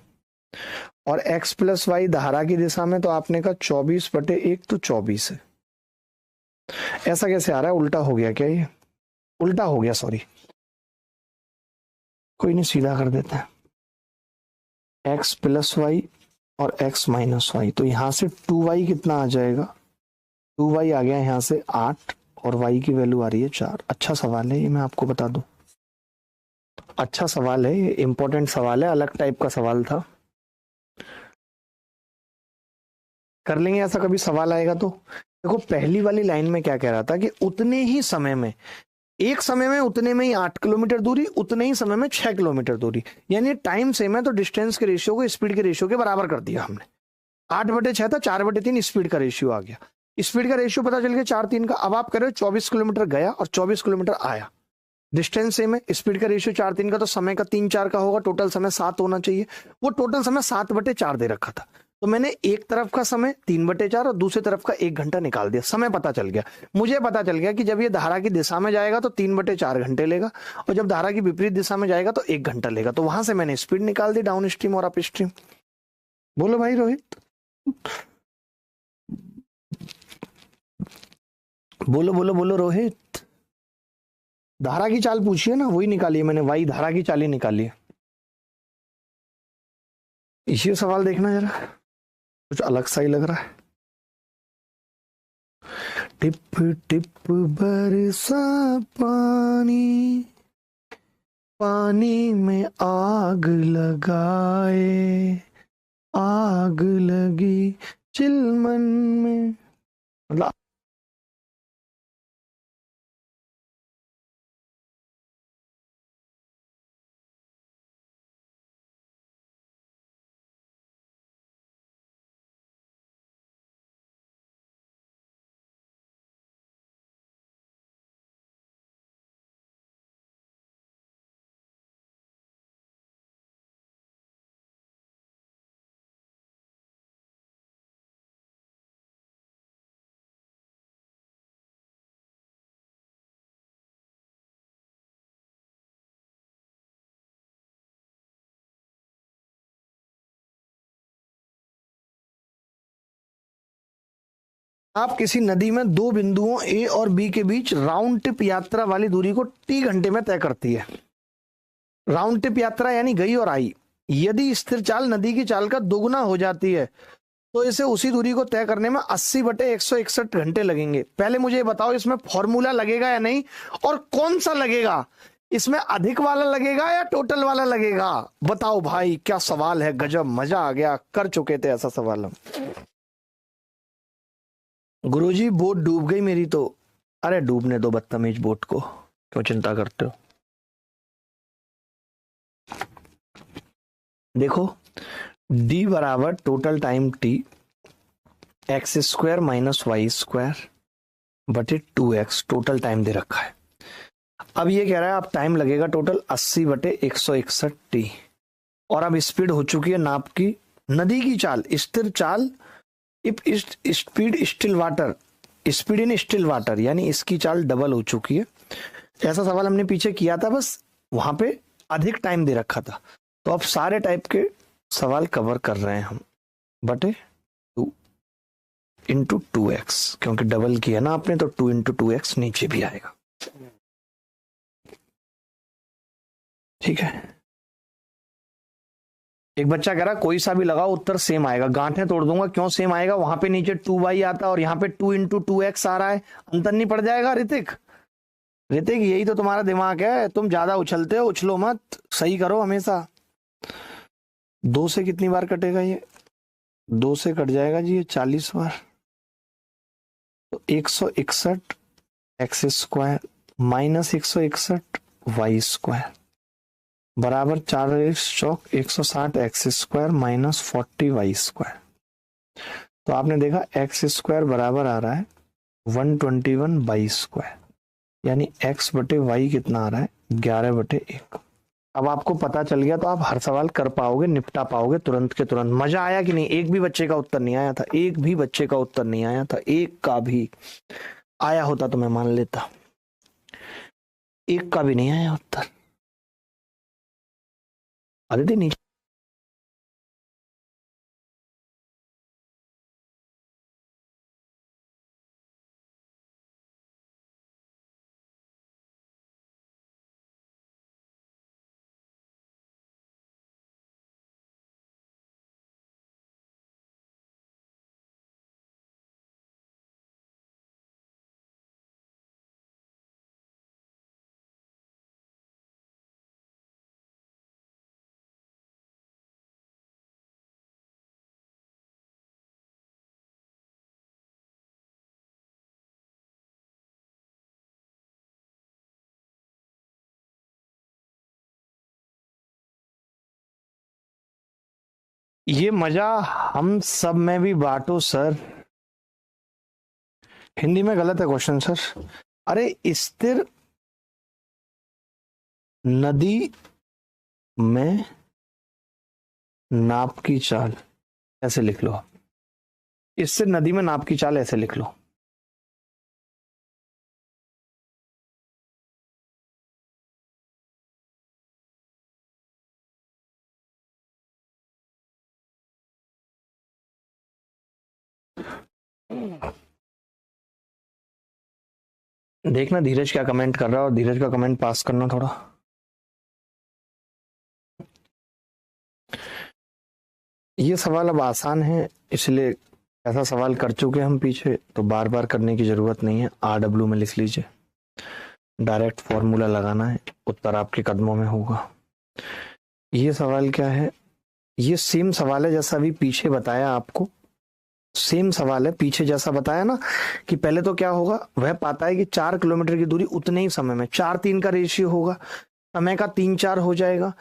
और x + y धारा की दिशा में, तो आपने कहा 24/1, तो 24 है। ऐसा कैसे आ रहा है? उल्टा हो गया क्या? ये उल्टा हो गया, सॉरी, कोई नहीं, सीधा कर देता है। x + y और x - y, तो यहां से 2y कितना आ जाएगा? 2y आ गया यहां से 8, और y की वैल्यू आ रही है 4। अच्छा सवाल है ये, मैं आपको बता दूं, अच्छा सवाल है ये, इंपॉर्टेंट सवाल है, अलग टाइप का सवाल था। कर लेंगे ऐसा कभी सवाल आएगा तो। देखो पहली वाली लाइन में क्या कह रहा था कि उतने ही समय में, एक समय में उतने में ही 8 किलोमीटर दूरी, उतने ही समय में 6 किलोमीटर दूरी, यानी टाइम सेम है, तो डिस्टेंस के रेशियो को स्पीड के रेशियो के बराबर कर दिया हमने। 8/6 था, 4/3 स्पीड का रेशियो आ गया। स्पीड का रेशियो पता चल गया 4:3 का। अब आप कह रहे हो 24 किलोमीटर गया और 24 किलोमीटर आया, डिस्टेंस सेम है, स्पीड का रेशियो 4:3 का, तो समय का 3/4 का होगा, टोटल समय 7 होना चाहिए। वो टोटल समय 7/4 दे रखा था, तो मैंने एक तरफ का समय 3/4 और दूसरी तरफ का 1 घंटा निकाल दिया, समय पता चल गया। मुझे पता चल गया कि जब ये धारा की दिशा में जाएगा तो 3/4 घंटे लेगा, और जब धारा की विपरीत दिशा में जाएगा तो 1 घंटा लेगा। तो वहां से मैंने स्पीड निकाल दी, डाउन स्ट्रीम और अप स्ट्रीम। बोलो भाई रोहित, बोलो बोलो बोलो रोहित। धारा की चाल पूछी है ना, वही निकाली है मैंने, वाई धारा की चाल ही निकाली है। इसी सवाल देखना जरा, कुछ अलग सा ही लग रहा है। टिप टिप बरसा पानी, पानी में आग लगाए, आग लगी चिलमन में, मतलब आप किसी नदी में दो बिंदुओं ए और बी के बीच राउंड टिप यात्रा वाली दूरी को टी घंटे में तय करती है। राउंड टिप यात्रा यानी गई और आई। यदि स्थिर चाल नदी की चाल का दोगुना हो जाती है तो इसे उसी दूरी को तय करने में 80/161 घंटे लगेंगे। पहले मुझे बताओ इसमें फॉर्मूला लगेगा या नहीं, और कौन सा लगेगा? इसमें अधिक वाला लगेगा या टोटल वाला लगेगा? बताओ भाई, क्या सवाल है, गजब, मजा आ गया, कर चुके थे ऐसा सवाल हम। गुरुजी बोट डूब गई मेरी तो। अरे डूबने दो बदतमीज बोट को, क्यों चिंता करते हो। देखो d बराबर total time t x² - y² बटे 2x टोटल टाइम दे रखा है। अब ये कह रहा है आप टाइम लगेगा टोटल 80/161 t, और अब स्पीड हो चुकी है नाप की, नदी की चाल, स्थिर चाल, speed still water, speed in still water, यानी इसकी चाल डबल हो चुकी है। ऐसा सवाल हमने पीछे किया था, बस वहां पे अधिक टाइम दे रखा था। तो अब सारे टाइप के सवाल कवर कर रहे हैं हम, बटे 2 इंटू 2x, क्योंकि डबल किया ना आपने तो 2 इंटू 2x नीचे भी आएगा। ठीक है, एक बच्चा कह रहा कोई सा भी लगाओ उत्तर सेम आएगा। गांठें तोड़ दूंगा, क्यों सेम आएगा? वहां पे नीचे 2y आता है और यहाँ पे 2 इंटू 2x आ रहा है, अंतर नहीं पड़ जाएगा? ऋतिक ऋतिक यही तो तुम्हारा दिमाग है, तुम ज्यादा उछलते हो, उछलो मत, सही करो हमेशा। 2 से कितनी बार कटेगा ये? 2 से कट जाएगा जी ये 40 बार, तो 161 x square minus 161 y square बराबर 4 चौक 160 x square minus 40 y square. तो आपने देखा एक्स स्क्वायर बराबर आ रहा है 121 वाई स्क्वायर, यानी एक्स बटे वाई कितना आ रहा है? 11/1। अब आपको पता चल गया तो आप हर सवाल कर पाओगे, निपटा पाओगे तुरंत के तुरंत। मजा आया कि नहीं? एक भी बच्चे का उत्तर नहीं आया था, एक भी बच्चे का उत्तर नहीं आया था। एक का भी आया होता तो मैं मान लेता, एक का भी नहीं आया उत्तर। अरे नीचे ये मजा हम सब में भी बांटो सर। हिंदी में गलत है क्वेश्चन सर। अरे स्थिर नदी में नाप की चाल ऐसे लिख लो आप, स्थिर नदी में नाप की चाल ऐसे लिख लो। देखना धीरज क्या कमेंट कर रहा है, और धीरज का कमेंट पास करना थोड़ा। ये सवाल अब आसान है, इसलिए ऐसा सवाल कर चुके हम पीछे, तो बार बार करने की जरूरत नहीं है। RW में लिख लीजिए, डायरेक्ट फॉर्मूला लगाना है, उत्तर आपके कदमों में होगा। ये सवाल क्या है? ये सेम सवाल है जैसा अभी पीछे बताया आपको, सेम सवाल है पीछे जैसा बताया ना, कि पहले तो क्या होगा, वह पाता है कि 4 किलोमीटर की दूरी उतने ही समय में, 4-3 का रेशियो होगा, समय का 3-4 हो जाएगा,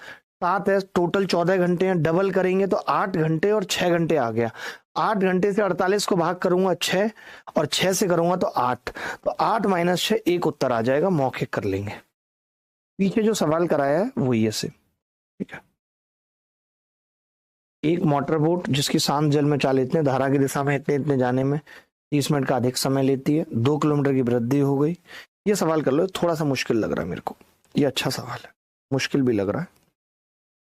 7 है, टोटल 14 घंटे हैं, डबल करेंगे तो 8 घंटे और 6 घंटे आ गया। 8 घंटे से 48 को भाग करूंगा 6, और 6 से करूंगा तो 8, तो 8 - 6 एक उत्तर आ जाएगा, मौखिक कर लेंगे। पीछे जो सवाल कराया है वो ये से, ठीक है। एक मोटर बोट जिसकी शांत जल में चाल इतने धारा की दिशा में इतने इतने जाने में 30 मिनट का अधिक समय लेती है, 2 किलोमीटर की वृद्धि हो गई। ये सवाल कर लो, थोड़ा सा मुश्किल लग रहा है मेरे को, ये अच्छा सवाल है, मुश्किल भी लग रहा है।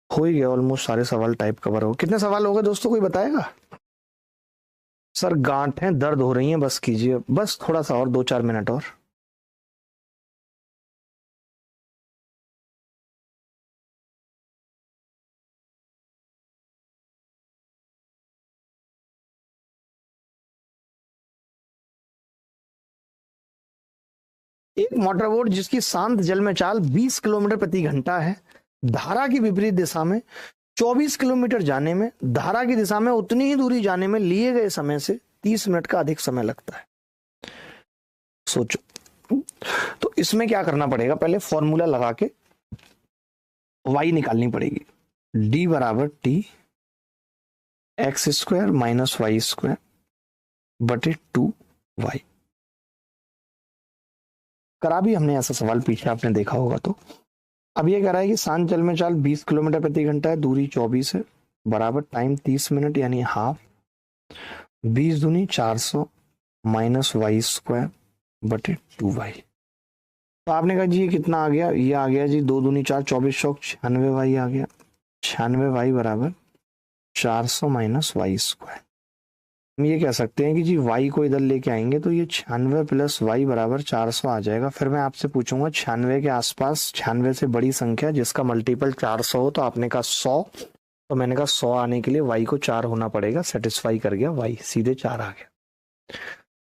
हो ही गया ऑलमोस्ट, सारे सवाल टाइप कवर हो। कितने सवाल हो गए दोस्तों, कोई बताएगा? सर गांठें दर्द हो रही हैं, बस कीजिए, बस थोड़ा सा और 2-4 मिनट और। एक मोटर बोट जिसकी शांत जल में चाल 20 किलोमीटर प्रति घंटा है, धारा की विपरीत दिशा में 24 किलोमीटर जाने में, धारा की दिशा में उतनी ही दूरी जाने में लिए गए समय से 30 मिनट का अधिक समय लगता है। सोचो, तो इसमें क्या करना पड़ेगा? पहले फॉर्मूला लगा के y निकालनी पड़ेगी। d बराबर t x square minus y square बटे 2y। करा भी हमने ऐसा सवाल पीछे, आपने देखा होगा। तो अब ये कह रहा है कि शांत जल में चाल 20 किलोमीटर प्रति घंटा है, दूरी 24 है, बराबर टाइम 30 मिनट यानी हाफ, 20 दूनी 400 माइनस वाई स्क्वायर बटे 2y। तो आपने कहा जी ये कितना आ गया, ये आ गया जी 2 दूनी 4, 24 चौक 96 वाई आ गया। 96 वाई बराबर 400 माइनस वाई स्क्वायर। हम ये कह सकते हैं कि जी y को इधर लेके आएंगे तो ये 96 प्लस वाई बराबर 400 आ जाएगा। फिर मैं आपसे पूछूंगा 96 के आसपास 96 से बड़ी संख्या जिसका मल्टीपल 400 हो, तो आपने कहा 100, तो मैंने कहा 100 आने के लिए y को 4 होना पड़ेगा। सेटिस्फाई कर गया, y सीधे 4 आ गया।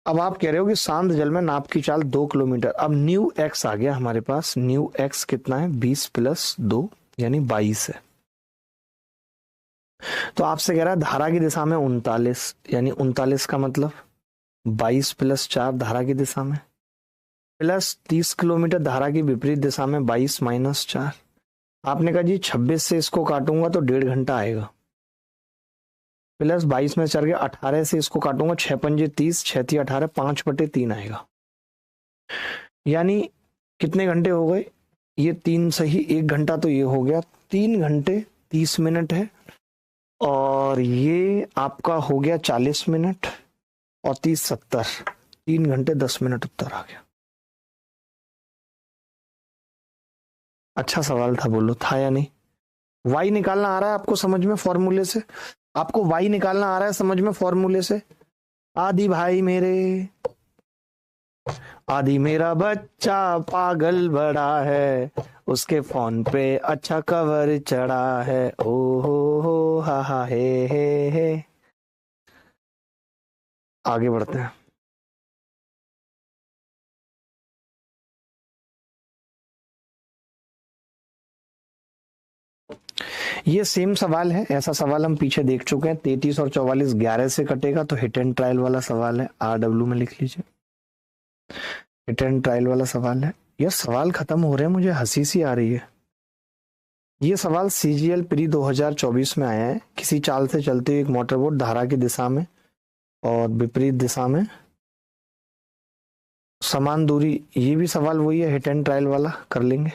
अब आप कह रहे हो कि शांत जल में नाप की चाल 2 किलोमीटर। अब न्यू x आ गया हमारे पास। न्यू x कितना है, 20 प्लस 2 यानी 22 है। तो आपसे कह रहा है धारा की दिशा में 39, यानी 39 का मतलब 22 प्लस 4 धारा की दिशा में, प्लस 30 किलोमीटर धारा की विपरीत दिशा में 22 माइनस 4। आपने कहा जी 26 से इसको काटूंगा तो 1.5 घंटा आएगा, प्लस 22 में चढ़ गया 18 से इसको काटूंगा 6 पंजे 30, 6 थी 18, 5/3 आएगा। यानी कितने घंटे हो गए, ये 3 सही 1 घंटा तो ये हो गया, 3 घंटे 30 मिनट है। और ये आपका हो गया 40 मिनट और 30 70, 3 घंटे 10 मिनट उत्तर आ गया। अच्छा सवाल था, बोलो था या नहीं। y निकालना आ रहा है आपको समझ में फॉर्मूले से, आपको y निकालना आ रहा है समझ में फॉर्मूले से। आदि भाई मेरे, आदि मेरा बच्चा पागल बड़ा है, उसके फोन पे अच्छा कवर चढ़ा है, ओ हो हा हे। आगे बढ़ते हैं। ये सेम सवाल है, ऐसा सवाल हम पीछे देख चुके हैं। 33 और 44 11 से कटेगा, तो हिट एंड ट्रायल वाला सवाल है। RW में लिख लीजिए, हिट एंड ट्रायल वाला सवाल है। ये सवाल खत्म हो रहे हैं, मुझे हंसी सी आ रही है। ये सवाल CGL प्री 2024 में आया है। किसी चाल से चलती हुई एक मोटरबोट धारा की दिशा में और विपरीत दिशा में समान दूरी, ये भी सवाल वही है, हिट एंड ट्रायल वाला कर लेंगे।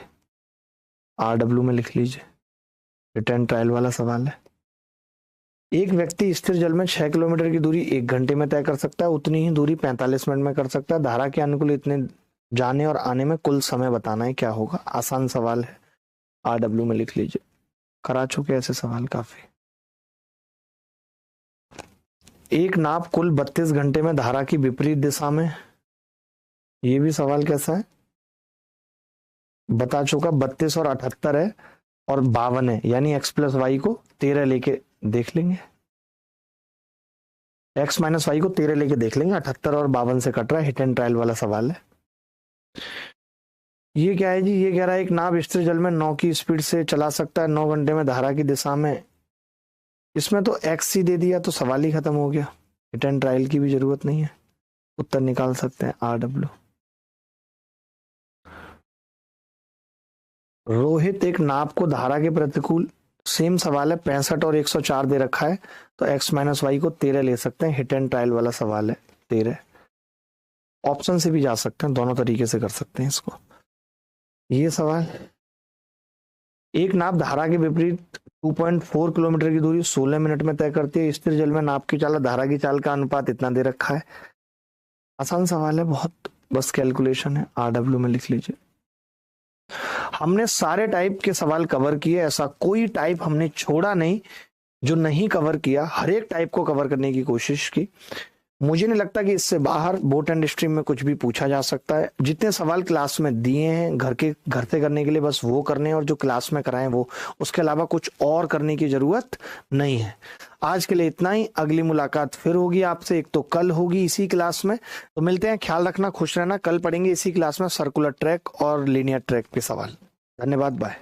RW में लिख लीजिए, हिट एंड ट्रायल वाला सवाल है। एक व्यक्ति स्थिर जल में 6 किलोमीटर की दूरी 1 घंटे में तय कर सकता है, उतनी ही दूरी 45 मिनट में कर सकता है। धारा के अनुकूल इतने जाने और आने में कुल समय बताना है, क्या होगा। आसान सवाल है, RW में लिख लीजिए। करा चुके ऐसे सवाल काफी। एक नाव कुल 32 घंटे में धारा की विपरीत दिशा में, ये भी सवाल कैसा है बता चुका। 32 और 78 है और 52 है, यानी x प्लस वाई को 13 लेके देख लेंगे, x माइनस वाई को 13 लेके देख लेंगे। 78 और 52 से कट रहा है, हिट एंड ट्रायल वाला सवाल है। ये क्या है जी, ये कह रहा है एक नाव स्थिर जल में 9 की स्पीड से चला सकता है 9 घंटे में धारा की दिशा में। इसमें तो x ही दे दिया तो सवाल ही खत्म हो गया, हिट एंड ट्रायल की भी जरूरत नहीं है, उत्तर निकाल सकते हैं RW। रोहित एक नाव को धारा के प्रतिकूल, सेम सवाल है, 65 और 104 दे रखा है, तो x माइनस वाई को 13 ले सकते हैं। हिट एंड ट्रायल वाला सवाल है 13। ऑप्शन से भी जा सकते हैं, दोनों तरीके से कर सकते हैं इसको। ये सवाल, एक नाव धारा के विपरीत 2.4 किलोमीटर की दूरी 16 मिनट में तय करती है। स्थिर जल में नाव की चाल धारा की चाल का अनुपात इतना दे रखा है। आसान सवाल है बहुत, बस कैलकुलेशन है। RW में लिख लीजिए। हमने सारे टाइप के सवाल कवर किए, ऐसा कोई टाइप हमने छोड़ा नहीं जो नहीं कवर किया, हर एक टाइप को कवर करने की कोशिश की। मुझे नहीं लगता कि इससे बाहर बोट एंड स्ट्रीम में कुछ भी पूछा जा सकता है। जितने सवाल क्लास में दिए हैं घर से करने के लिए बस वो करने, और जो क्लास में कराएं वो, उसके अलावा कुछ और करने की जरूरत नहीं है। आज के लिए इतना ही, अगली मुलाकात फिर होगी आपसे, एक तो कल होगी इसी क्लास में। तो मिलते हैं, ख्याल रखना, खुश रहना। कल पढ़ेंगे इसी क्लास में सर्कुलर ट्रैक और लीनियर ट्रैक पे सवाल। धन्यवाद, बाय।